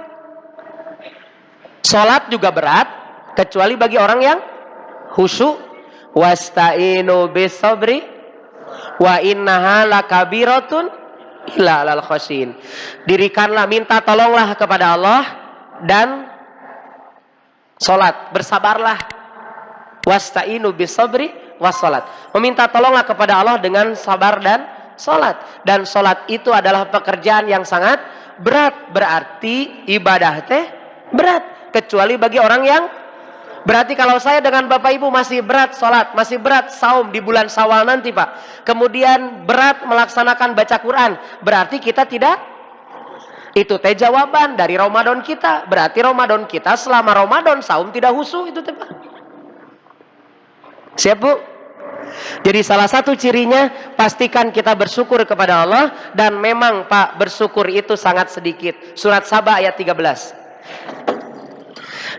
Sholat juga berat, kecuali bagi orang yang khusyuk. Wasta'inu bisabri wa innaha lakabiratun illa alal khasyin. Dirikanlah, minta tolonglah kepada Allah dan sholat, bersabarlah. Wasta'inu bisabri wassalat. Meminta tolonglah kepada Allah dengan sabar dan sholat. Dan sholat itu adalah pekerjaan yang sangat berat. Berarti ibadah teh berat. Kecuali bagi orang yang, berarti kalau saya dengan bapak ibu masih berat sholat, masih berat saum di bulan Syawal nanti pak, kemudian berat melaksanakan baca Quran, berarti kita tidak, itu teh jawaban dari Ramadan kita. Berarti Ramadan kita selama Ramadan saum tidak khusyuk itu teh pak. Siap bu? Jadi salah satu cirinya, pastikan kita bersyukur kepada Allah. Dan memang pak, bersyukur itu sangat sedikit. Surat Saba ayat 13.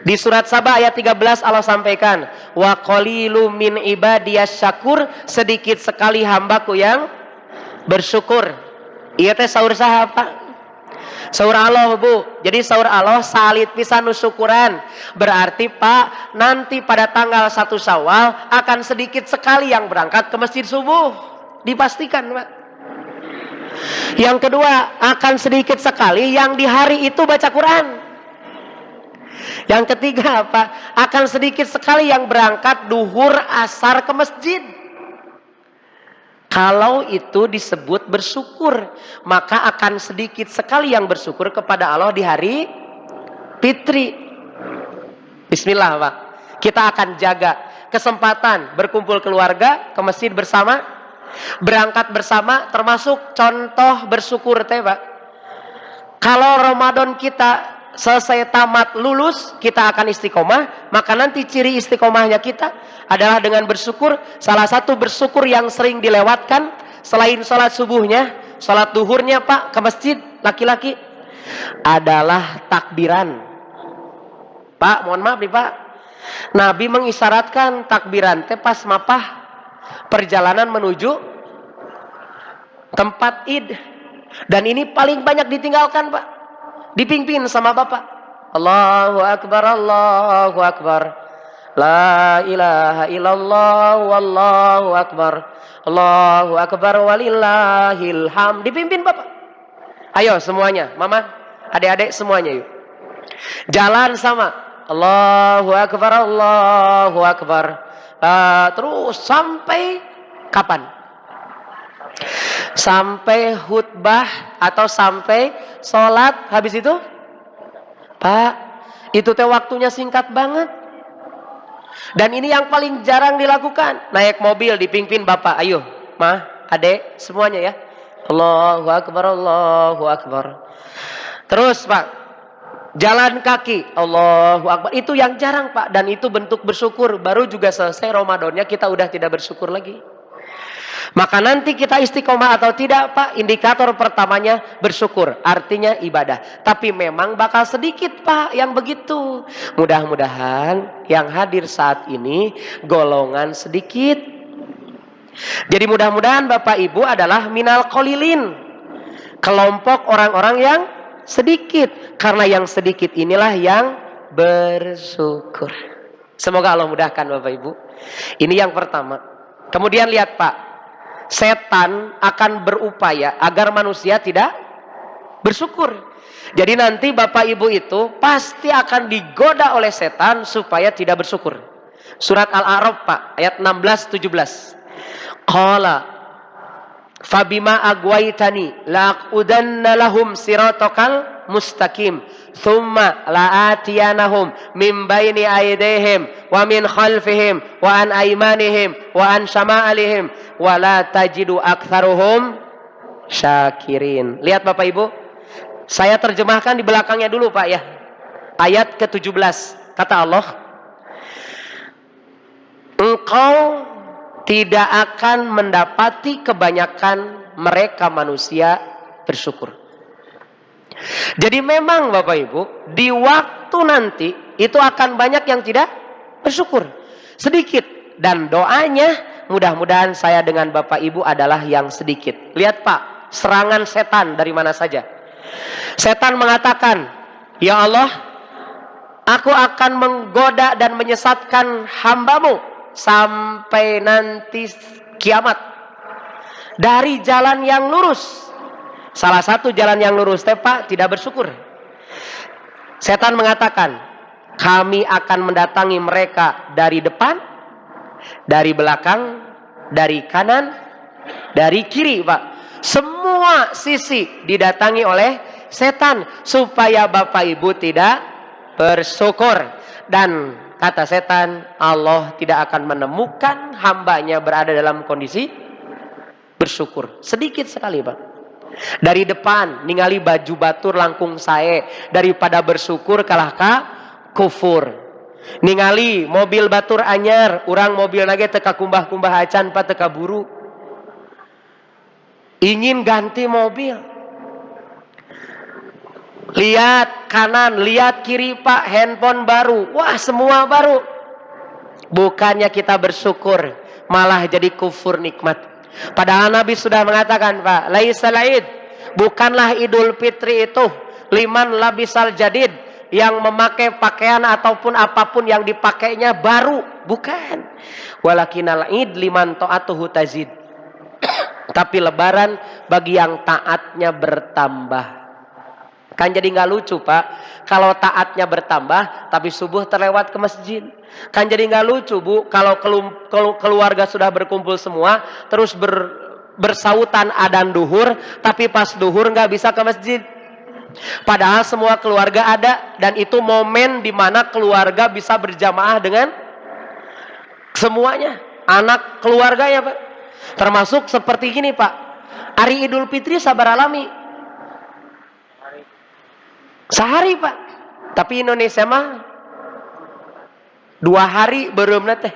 Di surat Saba ayat 13 Allah sampaikan, wa qalilu min ibadiyas syakur, sedikit sekali hambaku yang bersyukur. Iya teh saur saha pak? Saur Allah bu. Jadi saur Allah salit pisan syukuran. Berarti pak, nanti pada tanggal 1 Syawal akan sedikit sekali yang berangkat ke masjid subuh. Dipastikan pak. Yang kedua, akan sedikit sekali yang di hari itu baca Quran. Yang ketiga apa? Akan sedikit sekali yang berangkat duhur asar ke masjid. Kalau itu disebut bersyukur, maka akan sedikit sekali yang bersyukur kepada Allah di hari fitri. Bismillah pak. Kita akan jaga kesempatan berkumpul keluarga ke masjid bersama, berangkat bersama, termasuk contoh bersyukur teh pak. Kalau Ramadan kita selesai tamat lulus, kita akan istiqomah. Maka nanti ciri istiqomahnya kita adalah dengan bersyukur. Salah satu bersyukur yang sering dilewatkan selain sholat subuhnya, sholat duhurnya pak ke masjid laki-laki, adalah takbiran. Pak, mohon maaf nih pak, Nabi mengisyaratkan takbiran teh pas mapah perjalanan menuju tempat id. Dan ini paling banyak ditinggalkan pak, dipimpin sama bapak. Allahu Akbar, Allahu Akbar, la ilaha illallah, wallahu akbar, Allahu Akbar, walillahil hamd. Dipimpin bapak. Ayo semuanya, mama, adik-adik semuanya yuk. Jalan sama. Allahu Akbar, Allahu Akbar. Terus sampai kapan? Sampai khutbah atau sampai sholat. Habis itu pak, itu teh waktunya singkat banget. Dan ini yang paling jarang dilakukan. Naik mobil dipimpin bapak. Ayo mah, adek semuanya ya. Allahu Akbar, Allahu Akbar. Terus pak, jalan kaki. Allahu Akbar. Itu yang jarang pak. Dan itu bentuk bersyukur. Baru juga selesai Ramadannya kita udah tidak bersyukur lagi. Maka nanti kita istiqomah atau tidak pak, indikator pertamanya bersyukur, artinya ibadah. Tapi memang bakal sedikit pak yang begitu. Mudah-mudahan yang hadir saat ini golongan sedikit. Jadi mudah-mudahan bapak ibu adalah minal qalilin, kelompok orang-orang yang sedikit. Karena yang sedikit inilah yang bersyukur. Semoga Allah mudahkan bapak ibu. Ini yang pertama. Kemudian lihat pak, setan akan berupaya agar manusia tidak bersyukur. Jadi nanti bapak ibu itu pasti akan digoda oleh setan supaya tidak bersyukur. Surat Al-A'raf Pak, ayat 16-17. Qala fabima agwaitani la'udanna lahum siratakal mustaqim thumma la'atiyanahum min baini aydihim wa min khalfihim wa an aymanihim wa an syama'alihim wa la tajidu aktsaruhum syakirin. Lihat Bapak Ibu, saya terjemahkan di belakangnya dulu Pak ya. Ayat ke-17 kata Allah, engkau tidak akan mendapati kebanyakan mereka manusia bersyukur. Jadi memang Bapak Ibu, di waktu nanti itu akan banyak yang tidak bersyukur. Sedikit. Dan doanya mudah-mudahan saya dengan Bapak Ibu adalah yang sedikit. Lihat Pak, serangan setan dari mana saja. Setan mengatakan, ya Allah, aku akan menggoda dan menyesatkan hambamu sampai nanti kiamat dari jalan yang lurus. Salah satu jalan yang lurus Pak tidak bersyukur. Setan mengatakan, kami akan mendatangi mereka dari depan, dari belakang, dari kanan, dari kiri Pak. Semua sisi didatangi oleh setan supaya Bapak Ibu tidak bersyukur. Dan kata setan, Allah tidak akan menemukan hambanya berada dalam kondisi bersyukur. Sedikit sekali Pak. Dari depan ningali baju batur langkung sae, daripada bersyukur kalah ka kufur. Ningali mobil batur anyar, urang mobil nage teka kumbah-kumbah acan Pak, teka buru. Ingin ganti mobil. Lihat kanan, lihat kiri Pak, handphone baru. Wah, semua baru. Bukannya kita bersyukur, malah jadi kufur nikmat. Padahal Nabi sudah mengatakan Pak, laisal id, bukanlah Idul Fitri itu liman labisal jadid, yang memakai pakaian ataupun apapun yang dipakainya baru. Bukan. Walakinal id liman ta'atuhu tazid. Tapi lebaran bagi yang taatnya bertambah. Kan jadi nggak lucu Pak, kalau taatnya bertambah tapi subuh terlewat ke masjid. Kan jadi nggak lucu Bu, kalau keluarga sudah berkumpul semua terus bersautan adzan duhur, tapi pas duhur nggak bisa ke masjid. Padahal semua keluarga ada, dan itu momen di mana keluarga bisa berjamaah dengan semuanya, anak keluarga ya Pak. Termasuk seperti gini Pak, hari Idul Fitri sabar alami sehari Pak, tapi Indonesia mah 2 hari belum nate.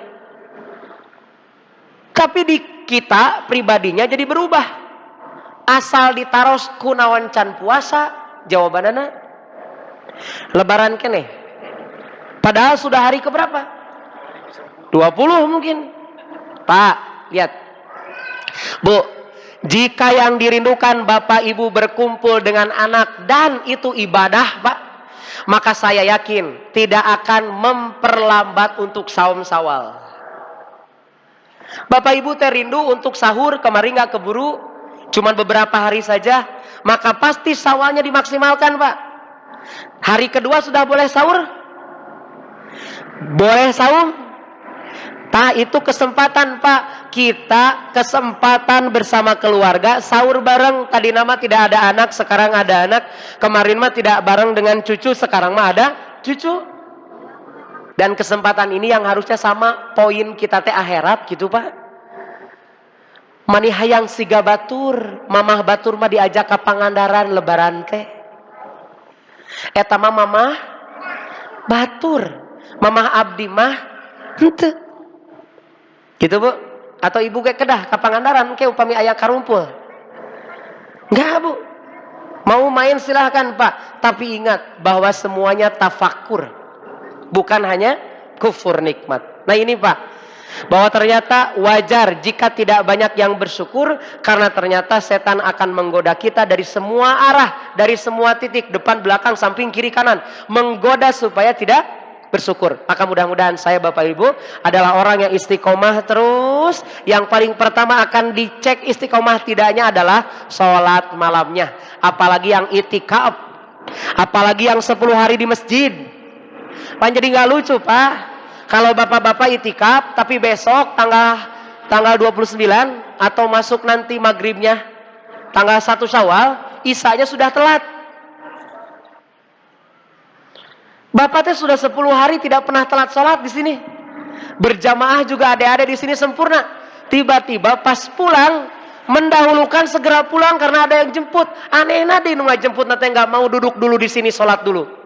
Tapi di kita pribadinya jadi berubah. Asal ditaros kunawan can puasa, jawabanana lebaran kene. Padahal sudah hari keberapa? 20 mungkin. Pak, lihat. Bu, jika yang dirindukan Bapak Ibu berkumpul dengan anak dan itu ibadah Pak, maka saya yakin tidak akan memperlambat untuk saum Syawal. Bapak Ibu rindu untuk sahur, kemarin nggak keburu, cuman beberapa hari saja, maka pasti Syawalnya dimaksimalkan Pak. Hari kedua sudah boleh sahur? Boleh saum? Pak, itu kesempatan Pak, kita kesempatan bersama keluarga sahur bareng. Tadi nama tidak ada anak, sekarang ada anak. Kemarin mah tidak bareng dengan cucu, sekarang mah ada cucu. Dan kesempatan ini yang harusnya sama poin kita teh akhirat gitu Pak. Mani hayang siga batur, mamah batur mah diajak ke Pangandaran lebaran teh. Eta mah mamah batur, mamah abdi mah henteu. Gitu Bu, atau ibu kayak kedah ke Pangandaran kayak upami ayah karumpul. Enggak Bu, mau main silahkan Pak, tapi ingat bahwa semuanya tafakur, bukan hanya kufur nikmat. Nah ini Pak, bahwa ternyata wajar jika tidak banyak yang bersyukur, karena ternyata setan akan menggoda kita dari semua arah, dari semua titik, depan, belakang, samping, kiri, kanan, menggoda supaya tidak bersyukur. Maka mudah-mudahan saya Bapak Ibu adalah orang yang istiqomah terus. Yang paling pertama akan dicek istiqomah tidaknya adalah sholat malamnya. Apalagi yang itikaf, apalagi yang 10 hari di masjid. Pan jadi nggak lucu Pak, Kalau bapak-bapak itikaf tapi besok tanggal 29 atau masuk nanti maghribnya tanggal 1 Syawal, isanya sudah telat. Bapak teh sudah 10 hari tidak pernah telat sholat di sini. Berjamaah juga adik-adik di sini sempurna. Tiba-tiba pas pulang mendahulukan segera pulang karena ada yang jemput. Aneh deh nu ngajemput nanti nggak mau duduk dulu di sini sholat dulu.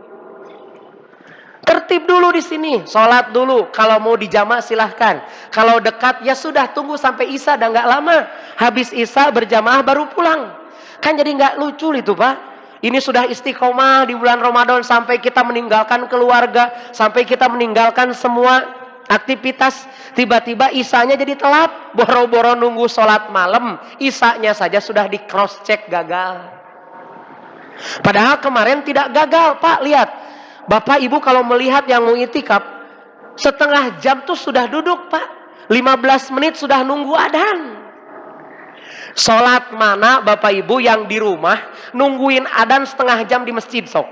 Tertib dulu di sini, sholat dulu. Kalau mau dijamaah silahkan. Kalau dekat ya sudah tunggu sampai isya dan nggak lama. Habis isya berjamaah baru pulang. Kan jadi nggak lucu itu Pak. Ini sudah istiqomah di bulan Ramadan sampai kita meninggalkan keluarga, sampai kita meninggalkan semua aktivitas. Tiba-tiba isanya jadi telat. Boro-boro nunggu sholat malam, isanya saja sudah di cross check gagal. Padahal kemarin tidak gagal Pak. Lihat, Bapak Ibu kalau melihat yang mau itikaf, setengah jam tuh sudah duduk Pak. 15 menit sudah nunggu adzan. Sholat mana Bapak Ibu yang di rumah nungguin adzan setengah jam di masjid sok?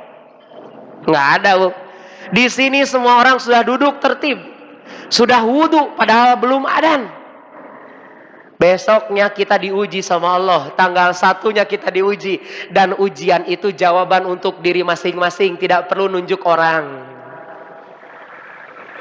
Nggak ada Bu. Di sini semua orang sudah duduk tertib, sudah wudhu padahal belum adzan. Besoknya kita diuji sama Allah, tanggal 1-nya kita diuji, dan ujian itu jawaban untuk diri masing-masing, tidak perlu nunjuk orang.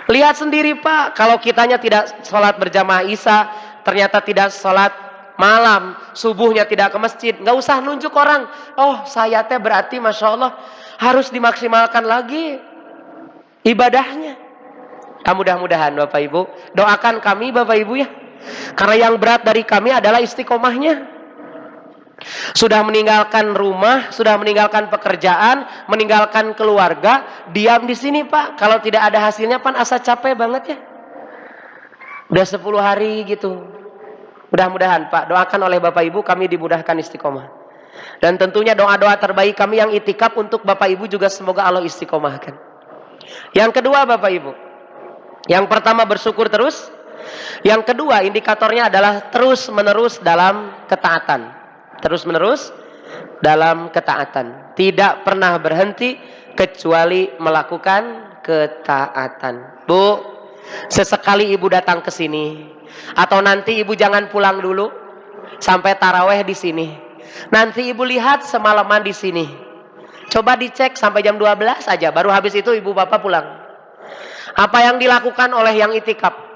Lihat sendiri Pak, kalau kitanya tidak sholat berjamaah isya, ternyata tidak sholat malam, subuhnya tidak ke masjid, nggak usah nunjuk orang. Oh saya teh berarti Masya Allah harus dimaksimalkan lagi ibadahnya. Mudah-mudahan Bapak Ibu, doakan kami Bapak Ibu ya. Karena yang berat dari kami adalah istiqomahnya. Sudah meninggalkan rumah, sudah meninggalkan pekerjaan, meninggalkan keluarga, diam di sini Pak. Kalau tidak ada hasilnya Pan asa capek banget ya. Udah 10 hari gitu. Mudah-mudahan Pak, doakan oleh Bapak Ibu kami dimudahkan istiqomah. Dan tentunya doa-doa terbaik kami yang itikaf untuk Bapak Ibu juga semoga Allah istiqomahkan. Yang kedua Bapak Ibu, yang pertama bersyukur terus. Yang kedua indikatornya adalah terus menerus dalam ketaatan. Terus menerus dalam ketaatan. Tidak pernah berhenti kecuali melakukan ketaatan. Bu, sesekali Ibu datang ke sini. Atau nanti Ibu jangan pulang dulu sampai taraweh di sini. Nanti Ibu lihat semalaman di sini. Coba dicek sampai jam 12 aja. Baru habis itu Ibu Bapak pulang. Apa yang dilakukan oleh yang itikaf?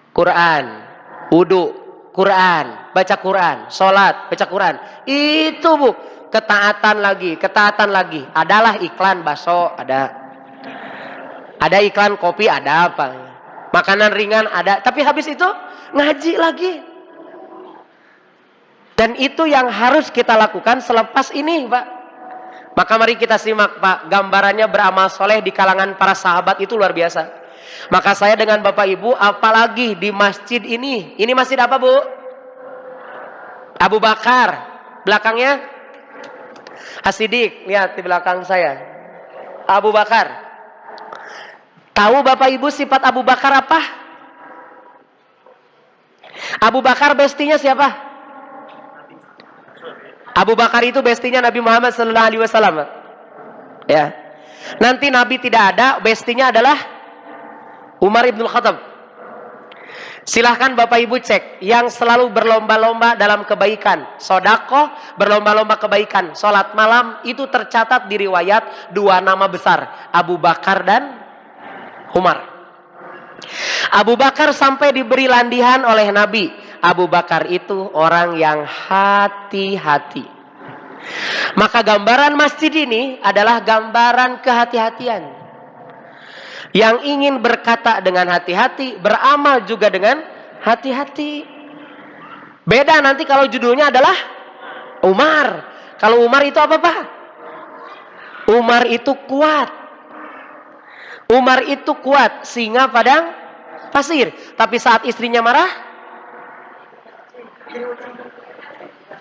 Quran, wudu, Quran, baca Quran, sholat, baca Quran. Itu Bu, ketaatan lagi, ketaatan lagi. Adalah iklan bakso, ada iklan kopi, ada apa? Makanan ringan ada, tapi habis itu ngaji lagi. Dan itu yang harus kita lakukan selepas ini Pak. Maka mari kita simak Pak, gambarannya beramal soleh di kalangan para sahabat itu luar biasa. Maka saya dengan Bapak Ibu, apalagi di masjid ini masjid apa Bu? Abu Bakar. Belakangnya As-Siddiq, lihat di belakang saya. Abu Bakar. Tahu Bapak Ibu sifat Abu Bakar apa? Abu Bakar bestinya siapa? Abu Bakar itu bestinya Nabi Muhammad SAW. Ya. Nanti Nabi tidak ada, bestinya adalah Umar ibn Khattab. Silahkan Bapak Ibu cek, yang selalu berlomba-lomba dalam kebaikan, sodakoh, berlomba-lomba kebaikan, sholat malam, itu tercatat di riwayat 2 nama besar, Abu Bakar dan Umar. Abu Bakar sampai diberi landihan oleh Nabi. Abu Bakar itu orang yang hati-hati. Maka gambaran masjid ini adalah gambaran kehati-hatian. Yang ingin berkata dengan hati-hati, beramal juga dengan hati-hati. Beda nanti kalau judulnya adalah Umar. Kalau Umar itu apa Pak? Umar itu kuat. Umar itu kuat, singa padang pasir. Tapi saat istrinya marah,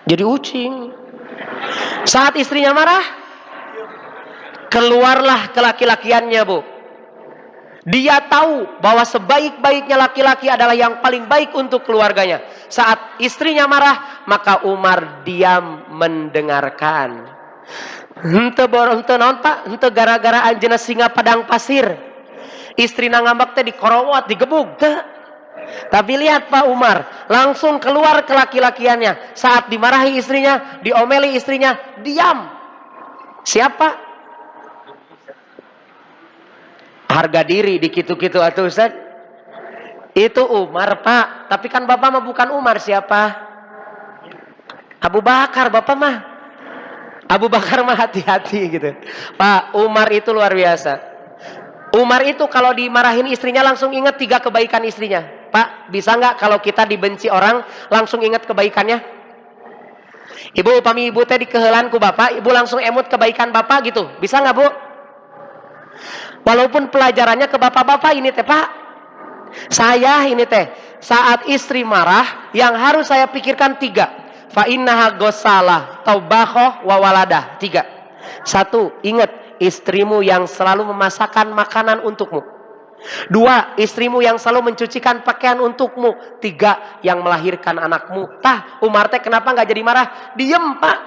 jadi ucing. Saat istrinya marah, keluarlah kelaki-lakiannya Bu. Dia tahu bahwa sebaik-baiknya laki-laki adalah yang paling baik untuk keluarganya. Saat istrinya marah, maka Umar diam mendengarkan. Hente borong naon Pak, hente gara-gara anjeunna singa padang pasir. Istrina ngambek teh dikorowot, digebug teh. Tapi lihat Pak Umar, langsung keluar ke laki-lakiannya. Saat dimarahi istrinya, diomeli istrinya, diam. Siapa? Harga diri dikitu-kitu atuh Ustaz. Itu Umar Pak. Tapi kan Bapak mah bukan Umar, siapa? Abu Bakar, Bapak mah. Abu Bakar mah hati-hati gitu. Pak, Umar itu luar biasa. Umar itu kalau dimarahin istrinya langsung ingat 3 kebaikan istrinya. Pak, bisa nggak kalau kita dibenci orang langsung ingat kebaikannya? Ibu, upami ibu teh dikehelan ku bapak, ibu langsung emut kebaikan bapak gitu. Bisa nggak Bu? Walaupun pelajarannya ke bapak-bapak ini teh Pak. Saya ini teh saat istri marah yang harus saya pikirkan 3. Fa innaha ghasalah taubahoh wa waladah. 3. 1, ingat istrimu yang selalu memasakkan makanan untukmu. 2, istrimu yang selalu mencucikan pakaian untukmu. 3, yang melahirkan anakmu. Tah, Umar teh kenapa nggak jadi marah? Diem Pak.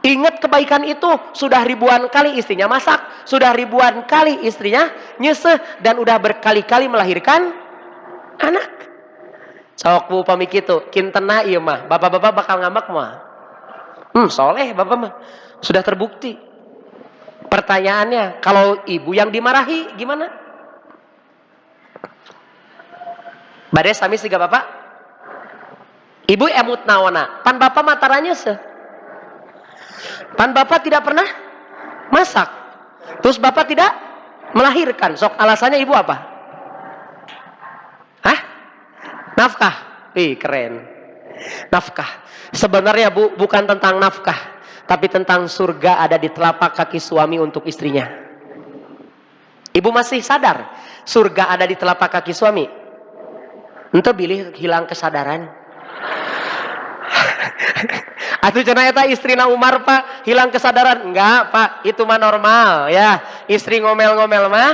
Ingat kebaikan itu. Sudah ribuan kali istrinya masak, sudah ribuan kali istrinya nyeseh, dan udah berkali-kali melahirkan anak. Sok Bu pamik itu, kintena ieu mah, bapak-bapak bakal ngambek mah. Soleh bapak mah. Sudah terbukti. Pertanyaannya, kalau ibu yang dimarahi gimana? Bade sami siga bapak. Ibu emut naona. Pan bapak mataranya pan bapak tidak pernah masak. Terus bapak tidak melahirkan. Sok alasannya ibu apa? Hah? Nafkah. Keren. Nafkah. Sebenarnya Bu, bukan tentang nafkah, tapi tentang surga ada di telapak kaki suami untuk istrinya. Ibu masih sadar surga ada di telapak kaki suami? Ente bilih hilang kesadaran. Atuh cenah eta istrina Umar Pak hilang kesadaran? Enggak Pak, itu mah normal ya. Istri ngomel-ngomel mah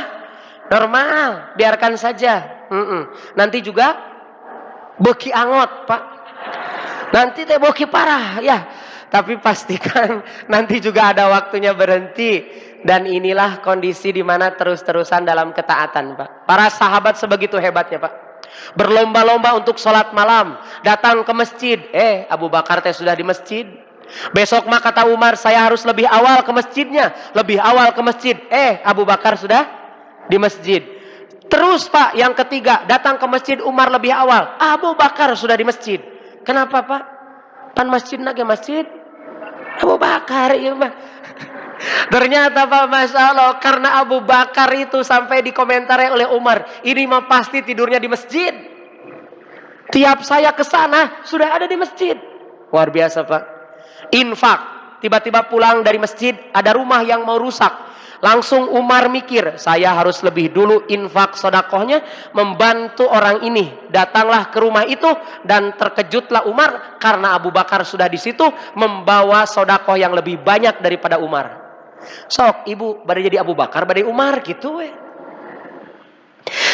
normal, biarkan saja. Nanti juga beki angot Pak. Nanti teh beki parah ya. Tapi pastikan nanti juga ada waktunya berhenti. Dan inilah kondisi di mana terus-terusan dalam ketaatan Pak. Para sahabat sebegitu hebatnya Pak. Berlomba-lomba untuk sholat malam, datang ke masjid. Abu Bakar teh sudah di masjid. Besok mah kata Umar, saya harus lebih awal ke masjidnya, lebih awal ke masjid. Abu Bakar sudah di masjid. Terus Pak, yang ketiga, datang ke masjid Umar lebih awal. Abu Bakar sudah di masjid. Kenapa Pak? Pan masjid nage masjid Abu Bakar ya mah. Ternyata Pak, Masya Allah, karena Abu Bakar itu sampai dikomentari oleh Umar, ini mah pasti tidurnya di masjid. Tiap saya ke sana sudah ada di masjid. Luar biasa Pak. Infak, tiba-tiba pulang dari masjid, ada rumah yang mau rusak. Langsung Umar mikir, saya harus lebih dulu infak sodakohnya, membantu orang ini. Datanglah ke rumah itu, dan terkejutlah Umar karena Abu Bakar sudah di situ membawa sodakoh yang lebih banyak daripada Umar. Sok ibu badai jadi Abu Bakar, badai Umar gitu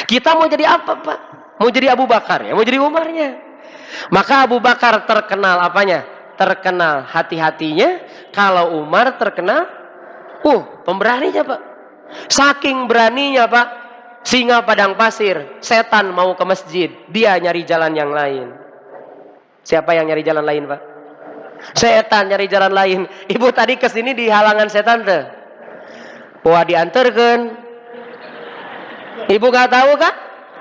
Kita mau jadi apa Pak? Mau jadi Abu Bakar ya, mau jadi Umarnya. Maka Abu Bakar terkenal apanya? Terkenal hati-hatinya. Kalau Umar terkenal pemberaninya Pak. Saking beraninya Pak, singa padang pasir, setan mau ke masjid, dia nyari jalan yang lain. Siapa yang nyari jalan lain Pak? Setan nyari jalan lain. Ibu tadi kesini di halangan setan tuh. Wah diantarkan. Ibu gak tahu kan?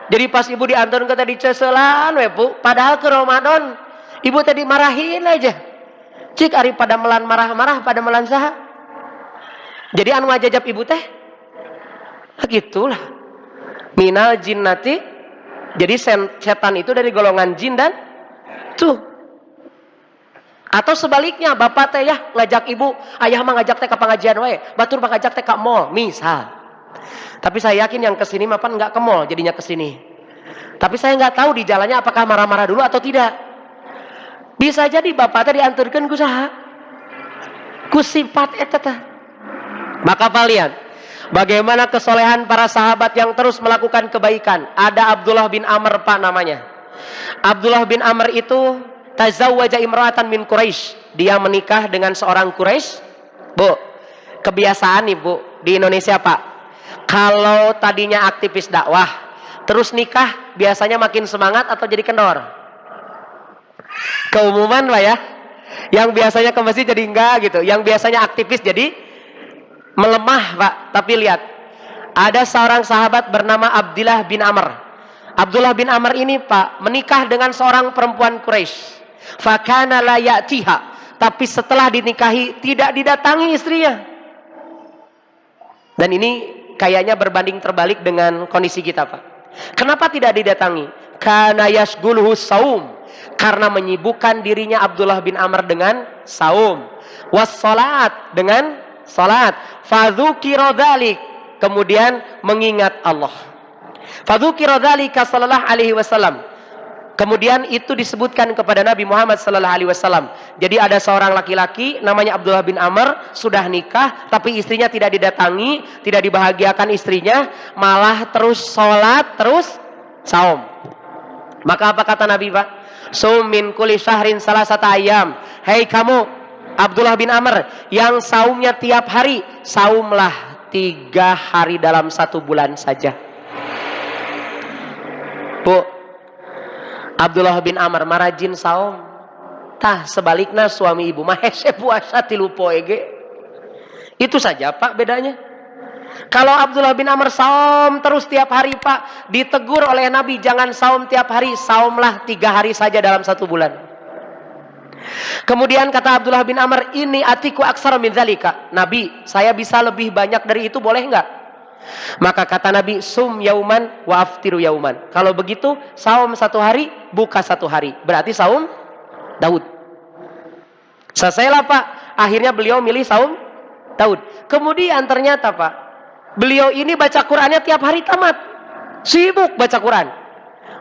Jadi pas ibu diantarkan ke tadi ceselan Bu. Padahal ke Ramadan. Ibu tadi marahin aja. Cik ari pada melan marah-marah, pada melan saha. Jadi anu ngajajab ibu teh. Gitulah. Minal jinnati. Jadi setan itu dari golongan jin dan tuh. Atau sebaliknya, bapak teh ya ngajak ibu, ayah mah ngajak teh ke pengajian wae, batur mah ngajak teh ke mall, misal. Tapi saya yakin yang kesini mah pan nggak ke mall, jadinya kesini. Tapi saya nggak tahu di jalannya apakah marah-marah dulu atau tidak. Bisa jadi bapak teh dianturkeun ku saha? Ku sifat eta teh. Maka kalian, bagaimana kesolehan para sahabat yang terus melakukan kebaikan? Ada Abdullah bin Amr Pak namanya. Abdullah bin Amr itu tazawwaja imra'atan min Quraisy. Dia menikah dengan seorang Quraisy. Bu, kebiasaan nih Bu di Indonesia Pak. Kalau tadinya aktivis dakwah, terus nikah, biasanya makin semangat atau jadi kendor? Keumuman Pak ya. Yang biasanya ke masjid jadi enggak gitu. Yang biasanya aktivis jadi melemah Pak. Tapi lihat, ada seorang sahabat bernama Abdullah bin Amr. Abdullah bin Amr ini Pak menikah dengan seorang perempuan Quraisy. Fakana la ya'tiha. Tapi setelah dinikahi tidak didatangi istrinya. Dan ini kayaknya berbanding terbalik dengan kondisi kita Pak. Kenapa tidak didatangi? Kana yasgulhu saum. Karena menyibukkan dirinya Abdullah bin Amr dengan saum. Wassalat, dengan salat. Fadzukira dzalik. Kemudian mengingat Allah. Fadzukira dzalika sallallahu alaihi wasallam. Kemudian itu disebutkan kepada Nabi Muhammad sallallahu alaihi wasallam. Jadi ada seorang laki-laki namanya Abdullah bin Amr sudah nikah tapi istrinya tidak didatangi, tidak dibahagiakan istrinya, malah terus sholat, terus saum. Maka apa kata Nabi Pak? Sum min kulli syahrin salasata ayyam. Hei kamu Abdullah bin Amr yang saumnya tiap hari, saumlah 3 hari dalam 1 bulan saja. Bu, Abdullah bin Amr marajin saum. Tah sebaliknya suami ibu mah hese puasa 3 poe ge. Itu saja Pak bedanya. Kalau Abdullah bin Amr saum terus tiap hari Pak, ditegur oleh Nabi jangan saum tiap hari, saumlah 3 hari saja dalam 1 bulan. Kemudian kata Abdullah bin Amr, ini atiku aksara min dzalika. Nabi, saya bisa lebih banyak dari itu boleh enggak? Maka kata Nabi, sum yauman wa aftiru yauman. Kalau begitu, saum 1 hari, buka 1 hari. Berarti saum Daud. Selesailah Pak. Akhirnya beliau milih saum Daud. Kemudian ternyata Pak, beliau ini baca Qur'annya tiap hari tamat. Sibuk baca Qur'an.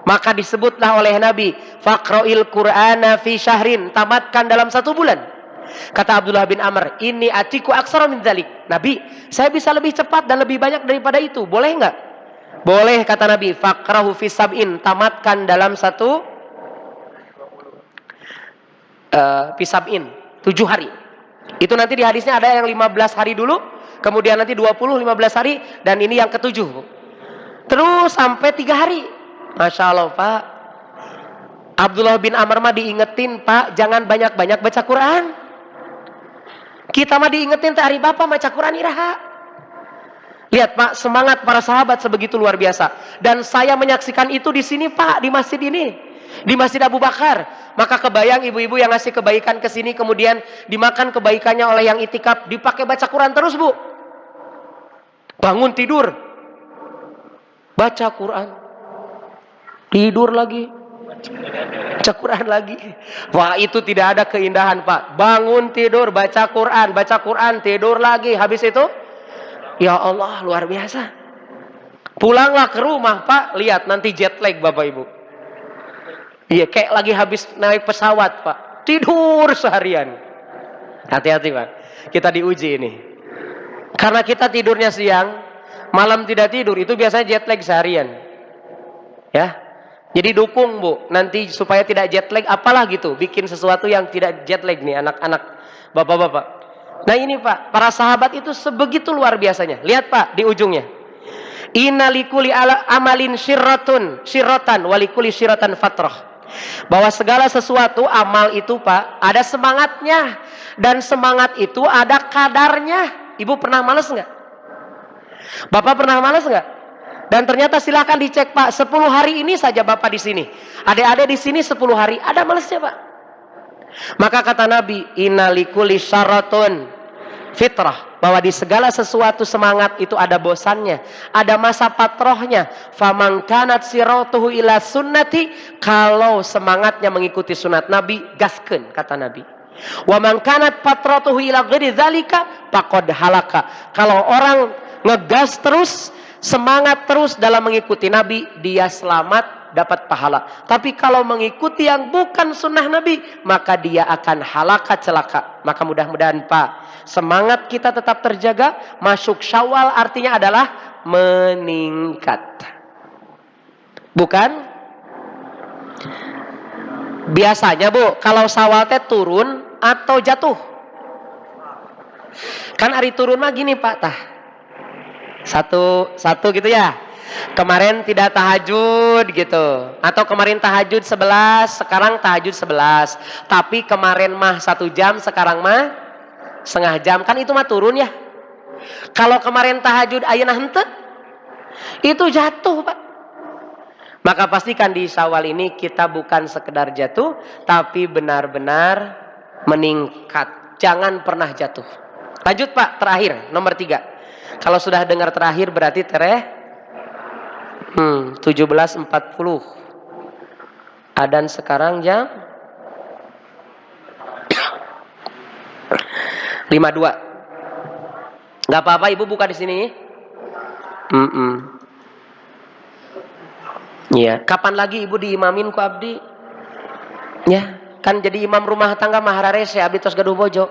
Maka disebutlah oleh Nabi, faqra'il Qur'ana fi syahrin. Tamatkan dalam 1 bulan. Kata Abdullah bin Amr, ini atiku aksara min dzalik. Nabi, saya bisa lebih cepat dan lebih banyak daripada itu. Boleh enggak? Boleh kata Nabi, faqrahu fi sab'in. Tamatkan dalam 1 fi sab'in, 7 hari. Itu nanti di hadisnya ada yang 15 hari dulu, kemudian nanti 20, 15 hari, dan ini yang ke-7. Terus sampai 3 hari. Masya Allah Pak. Abdullah bin Amr mah diingetin Pak, jangan banyak-banyak baca Quran. Kita mah diingetin hari Bapak baca Quran iraha. Lihat Pak, semangat para sahabat sebegitu luar biasa. Dan saya menyaksikan itu di sini Pak, di masjid ini. Di Masjid Abu Bakar. Maka kebayang ibu-ibu yang ngasih kebaikan ke sini, kemudian dimakan kebaikannya oleh yang itikaf, dipakai baca Quran terus Bu. Bangun tidur, baca Quran. Tidur lagi, baca Quran lagi. Wah, itu tidak ada keindahan Pak. Bangun tidur, baca Quran, tidur lagi. Habis itu, ya Allah, luar biasa. Pulanglah ke rumah Pak, lihat nanti jet lag Bapak Ibu. Iya, kayak lagi habis naik pesawat Pak. Tidur seharian. Hati-hati Pak, kita diuji ini. Karena kita tidurnya siang, malam tidak tidur, itu biasanya jet lag seharian. Ya. Jadi dukung Bu, nanti supaya tidak jet lag, apalah gitu, bikin sesuatu yang tidak jet lag nih anak-anak, bapak-bapak. Nah ini Pak, para sahabat itu sebegitu luar biasanya. Lihat Pak di ujungnya. Inna likuli amalin syirrotan walikuli syirrotan fatrah. Bahwa segala sesuatu amal itu Pak, ada semangatnya. Dan semangat itu ada kadarnya. Ibu pernah malas nggak? Bapak pernah malas nggak? Dan ternyata silahkan dicek Pak, 10 hari ini saja Bapak di sini. Adik-adik di sini 10 hari, ada malesnya Pak. Maka kata Nabi, inna likuli syaratun fitrah. Bahwa di segala sesuatu semangat itu ada bosannya, ada masa patrohnya. Faman kanat siratuhu ila sunnati. Kalau semangatnya mengikuti sunat Nabi, gaskeun kata Nabi. Wa man kanat patratuhu ila ghairi dzalika faqad halaka. Kalau orang ngegas terus, semangat terus dalam mengikuti Nabi, dia selamat, dapat pahala. Tapi kalau mengikuti yang bukan sunnah Nabi, maka dia akan halaka, celaka. Maka mudah-mudahan Pak, semangat kita tetap terjaga. Masuk Syawal artinya adalah meningkat. Bukan? Biasanya Bu, kalau Syawal teh turun atau jatuh? Kan hari turun mah gini Pak, tah. Satu gitu ya. Kemarin tidak tahajud gitu. Atau kemarin tahajud 11, sekarang tahajud 11. Tapi kemarin mah 1 jam, sekarang mah setengah jam. Kan itu mah turun ya. Kalau kemarin tahajud ayeuna henteu, itu jatuh, Pak. Maka pastikan di Syawal ini kita bukan sekedar jatuh, tapi benar-benar meningkat. Jangan pernah jatuh. Lanjut Pak, terakhir, nomor 3. Kalau sudah dengar terakhir berarti 17.40. Adzan sekarang jam 52. Gak apa-apa Ibu buka di sini. Iya, kapan lagi Ibu diimamin ku abdi? Ya, kan jadi imam rumah tangga mahararese abdi tos gaduh bojo.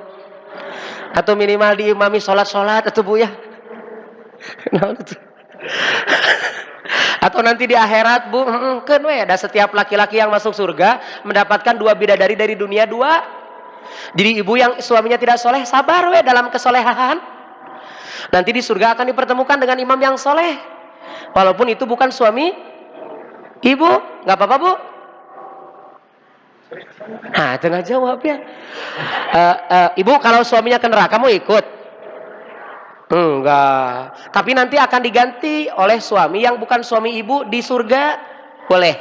Atau minimal diimami salat-salat atuh Bu ya. Atau nanti di akhirat Bu, keun we ada setiap laki-laki yang masuk surga mendapatkan 2 bidadari dari dunia 2. Jadi ibu yang suaminya tidak soleh, sabar we dalam kesolehan. Nanti di surga akan dipertemukan dengan imam yang soleh. Walaupun itu bukan suami ibu, nggak apa-apa Bu. Nah, tengah jawab ya. Ibu kalau suaminya ke neraka kamu ikut? Enggak. Tapi nanti akan diganti oleh suami yang bukan suami ibu di surga. Boleh?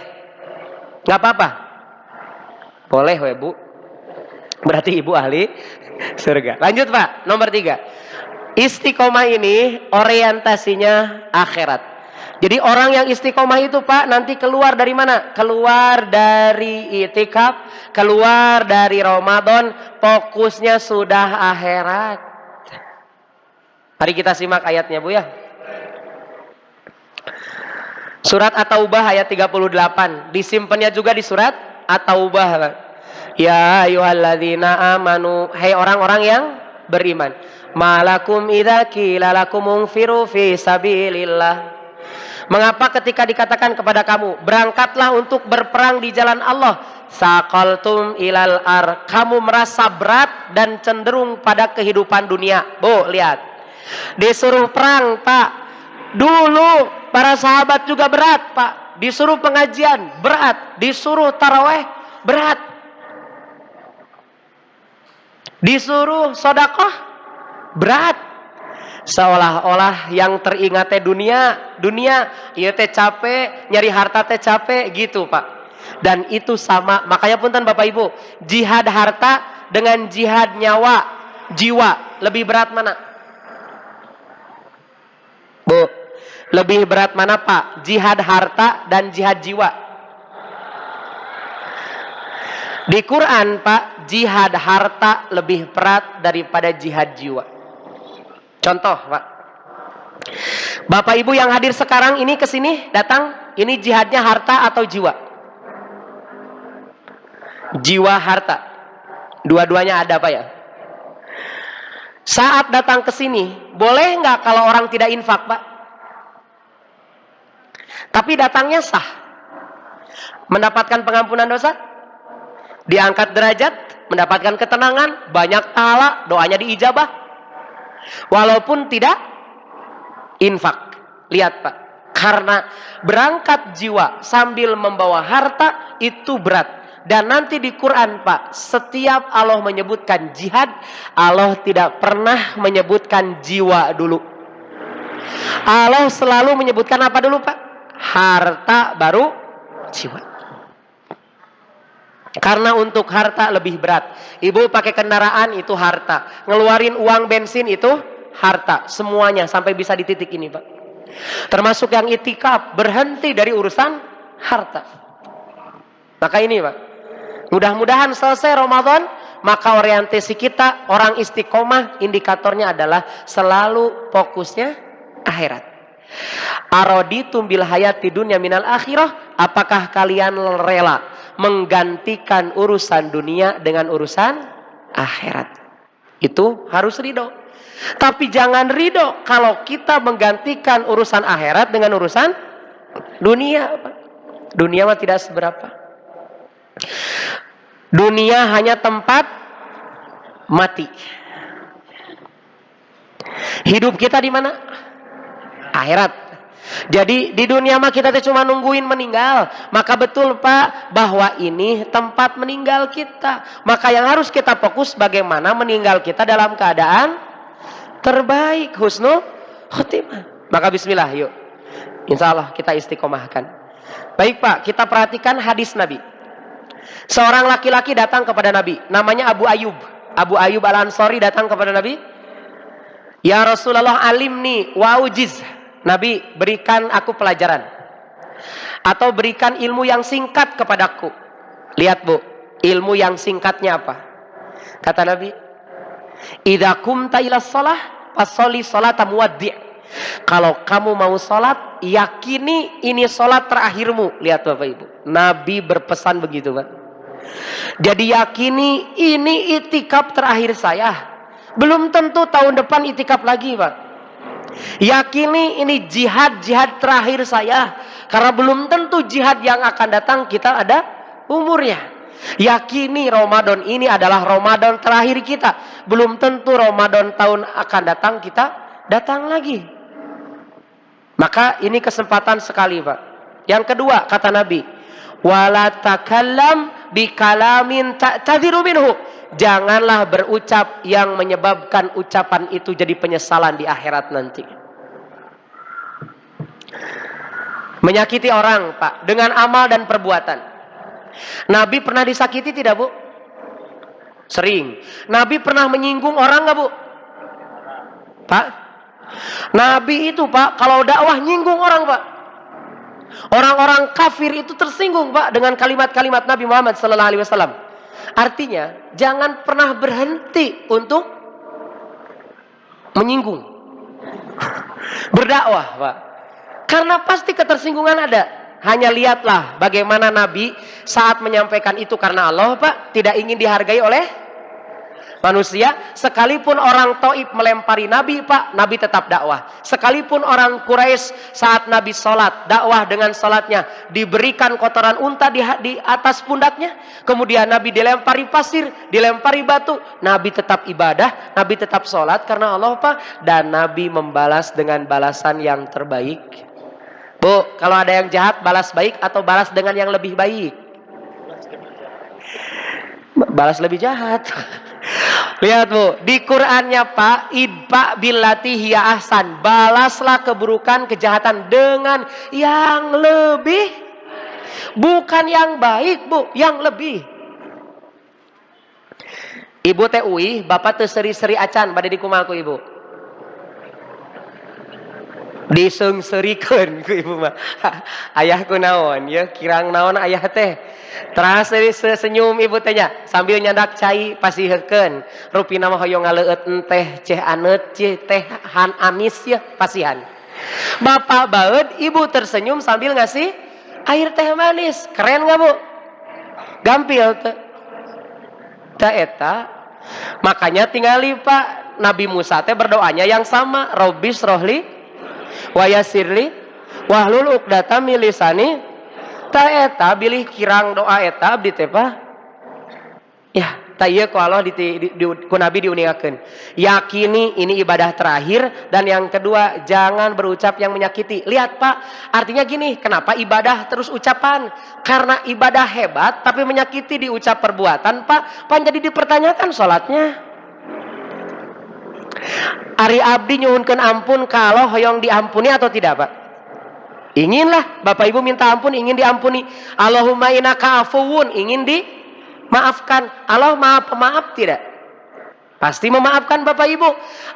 Nggak apa-apa? Boleh we Bu. Berarti ibu ahli surga. Lanjut Pak, nomor 3. Istiqomah ini orientasinya akhirat. Jadi orang yang istiqomah itu Pak nanti keluar dari mana? Keluar dari itikaf, keluar dari Ramadan, fokusnya sudah akhirat. Mari kita simak ayatnya Bu ya. Surat At-Taubah ayat 38. Disimpannya juga di surat At-Taubah. Ya ayyuhalladzina amanu, hai orang-orang yang beriman. Malakum idza qila lakum unfiru fi sabilillah. Mengapa ketika dikatakan kepada kamu, berangkatlah untuk berperang di jalan Allah, saqaltum ilal ar, kamu merasa berat dan cenderung pada kehidupan dunia. Bu, lihat. Disuruh perang, Pak. Dulu para sahabat juga berat, Pak. Disuruh pengajian, berat. Disuruh taraweh, berat. Disuruh sedekah, berat. Seolah-olah yang teringat teh dunia, ieu teh capek, nyari harta teh capek gitu, Pak. Dan itu sama, makanya punten Bapak Ibu, jihad harta dengan jihad nyawa, jiwa, lebih berat mana? Bu, lebih berat mana Pak? Jihad harta dan jihad jiwa. Di Quran Pak, jihad harta lebih berat daripada jihad jiwa. Contoh Pak, Bapak Ibu yang hadir sekarang ini kesini datang, ini jihadnya harta atau jiwa? Jiwa harta, dua-duanya ada Pak ya. Saat datang ke sini, boleh nggak kalau orang tidak infak Pak? Tapi datangnya sah, mendapatkan pengampunan dosa, diangkat derajat, mendapatkan ketenangan, banyak pahala, doanya diijabah. Walaupun tidak infak. Lihat Pak, karena berangkat jiwa sambil membawa harta itu berat. Dan nanti di Quran Pak, setiap Allah menyebutkan jihad, Allah tidak pernah menyebutkan jiwa dulu. Allah selalu menyebutkan apa dulu Pak? Harta baru jiwa. Karena untuk harta lebih berat. Ibu pakai kendaraan itu harta. Ngeluarin uang bensin itu harta. Semuanya sampai bisa di titik ini Pak. Termasuk yang itikaf, berhenti dari urusan harta. Maka ini Pak, mudah-mudahan selesai Ramadan, maka orientasi kita orang istiqomah, indikatornya adalah selalu fokusnya akhirat. Araditum bil hayati dunya minal akhirah, apakah kalian rela menggantikan urusan dunia dengan urusan akhirat? Itu harus ridho. Tapi jangan ridho kalau kita menggantikan urusan akhirat dengan urusan dunia. Dunia mah tidak seberapa. Dunia hanya tempat mati. Hidup kita di mana? akhirat. Jadi di dunia mah kita cuma nungguin meninggal. Maka betul Pak, bahwa ini tempat meninggal kita. Maka yang harus kita fokus bagaimana meninggal kita dalam keadaan terbaik, husnul khotimah. Maka bismillah yuk. Insya Allah kita istiqomahkan. Baik Pak, kita perhatikan hadis Nabi. Seorang laki-laki datang kepada Nabi, namanya Abu Ayyub. Abu Ayyub Al-Ansari datang kepada Nabi. Ya Rasulullah, alimni wa ujiz. Nabi, berikan aku pelajaran. Atau berikan ilmu yang singkat kepadaku. Lihat Bu, ilmu yang singkatnya apa? Kata Nabi, idza qumta ila shalah fasholli sholata muwaddi'. Kalau kamu mau sholat, yakini ini sholat terakhirmu. Lihat Bapak Ibu, Nabi berpesan begitu Pak. Jadi yakini ini itikaf terakhir saya. Belum tentu tahun depan itikaf lagi Pak. Yakini ini jihad terakhir saya. Karena belum tentu jihad yang akan datang kita ada umurnya. Yakini Ramadan ini adalah Ramadan terakhir kita. Belum tentu Ramadan tahun akan datang kita datang lagi. Maka ini kesempatan sekali Pak. Yang kedua kata Nabi, wala takallam bikalamin ta'tadhiru minhu. Janganlah berucap yang menyebabkan ucapan itu jadi penyesalan di akhirat nanti. Menyakiti orang Pak dengan amal dan perbuatan. Nabi pernah disakiti tidak Bu? Sering. Nabi pernah menyinggung orang nggak Bu? Pak, Nabi itu Pak kalau dakwah nyinggung orang Pak. Orang-orang kafir itu tersinggung Pak dengan kalimat-kalimat Nabi Muhammad SAW. Artinya jangan pernah berhenti untuk menyinggung, berdakwah Pak. Karena pasti ketersinggungan ada. Hanya lihatlah bagaimana Nabi saat menyampaikan itu karena Allah Pak, tidak ingin dihargai oleh manusia. Sekalipun orang Taif melempari Nabi Pak, Nabi tetap dakwah. Sekalipun orang Quraisy saat Nabi sholat, dakwah dengan sholatnya, diberikan kotoran unta di atas pundaknya, kemudian Nabi dilempari pasir, dilempari batu, Nabi tetap ibadah, Nabi tetap sholat karena Allah Pak. Dan Nabi membalas dengan balasan yang terbaik. Bu, kalau ada yang jahat balas baik atau balas dengan yang lebih baik? Balas lebih jahat. Lihat Bu, di Qur'annya Pak, idfa billati hiya ahsan. Balaslah keburukan, kejahatan dengan yang lebih. Bukan yang baik Bu, yang lebih. Ibu teh uih, bapak teh seri-seri acan bade di kumaha ku Ibu. Diseungseureikeun ku Ibu mah. Ayahku naon ya, kirang naon ayah teh. Teras senyum Ibu teh nya sambil nyandak cai pasiheukeun. Rupina mah hoyong ngaleueut teh ceh aneut teh han amis ya pasihan. Bapak baeud, Ibu tersenyum sambil ngasih air teh manis. Keren enggak Bu? Gampil teh. Ta eta. Makanya tingali Pak, Nabi Musa teh berdoanya yang sama, Robbis rohli wa yasirli wahlul uqdatam min lisani. Ta eta bilih kirang doa eta abdi teh Pak. Ya, ta ieu ku Allah ku Nabi diuningakeun. Yakini ini ibadah terakhir, dan yang kedua jangan berucap yang menyakiti. Lihat Pak, artinya gini, kenapa ibadah terus ucapan? Karena ibadah hebat tapi menyakiti diucap perbuatan Pak, jadi dipertanyakan salatnya. Ari abdi nyuhunkeun ampun kalau hoyong diampuni atau tidak Pak? Inginlah Bapak Ibu minta ampun, ingin diampuni. Allahumma innaka afuwun, ingin dimaafkan. Allah maha pemaaf tidak? Pasti memaafkan Bapak Ibu.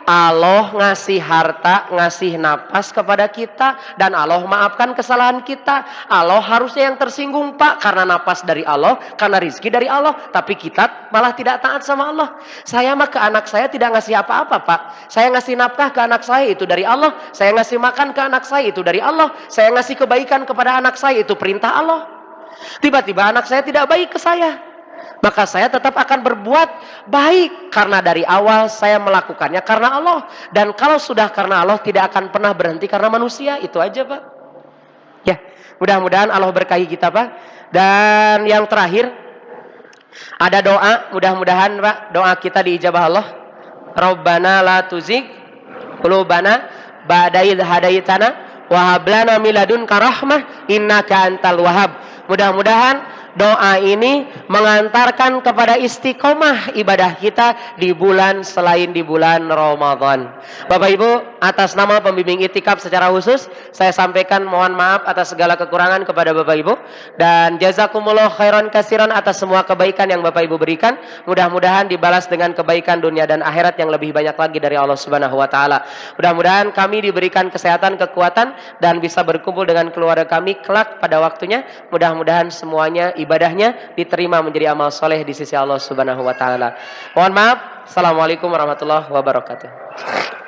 Allah ngasih harta, ngasih napas kepada kita, dan Allah maafkan kesalahan kita. Allah harusnya yang tersinggung Pak, karena napas dari Allah, karena rizki dari Allah. Tapi kita malah tidak taat sama Allah. Saya mah ke anak saya tidak ngasih apa-apa Pak. Saya ngasih nafkah ke anak saya itu dari Allah. Saya ngasih makan ke anak saya itu dari Allah. Saya ngasih kebaikan kepada anak saya itu perintah Allah. Tiba-tiba anak saya tidak baik ke saya, maka saya tetap akan berbuat baik karena dari awal saya melakukannya karena Allah. Dan kalau sudah karena Allah, tidak akan pernah berhenti karena manusia. Itu aja Pak. Ya, mudah-mudahan Allah berkahi kita Pak. Dan yang terakhir, ada doa, mudah-mudahan Pak doa kita diijabah Allah. Rabbana la tuzigh qulubana ba'da idh hadaitana wa hab lana min ladunka rahmah innaka antal wahhab. Mudah-mudahan doa ini mengantarkan kepada istiqomah ibadah kita di bulan selain di bulan Ramadan. Bapak Ibu, atas nama pembimbing itikaf secara khusus, saya sampaikan mohon maaf atas segala kekurangan kepada Bapak Ibu. Dan jazakumullah khairan kasiran atas semua kebaikan yang Bapak Ibu berikan. Mudah-mudahan dibalas dengan kebaikan dunia dan akhirat yang lebih banyak lagi dari Allah Subhanahu wa Ta'ala. Mudah-mudahan kami diberikan kesehatan, kekuatan, dan bisa berkumpul dengan keluarga kami kelak pada waktunya. Mudah-mudahan semuanya ibadahnya diterima menjadi amal soleh di sisi Allah Subhanahu wa Ta'ala. Mohon maaf. Assalamualaikum warahmatullahi wabarakatuh.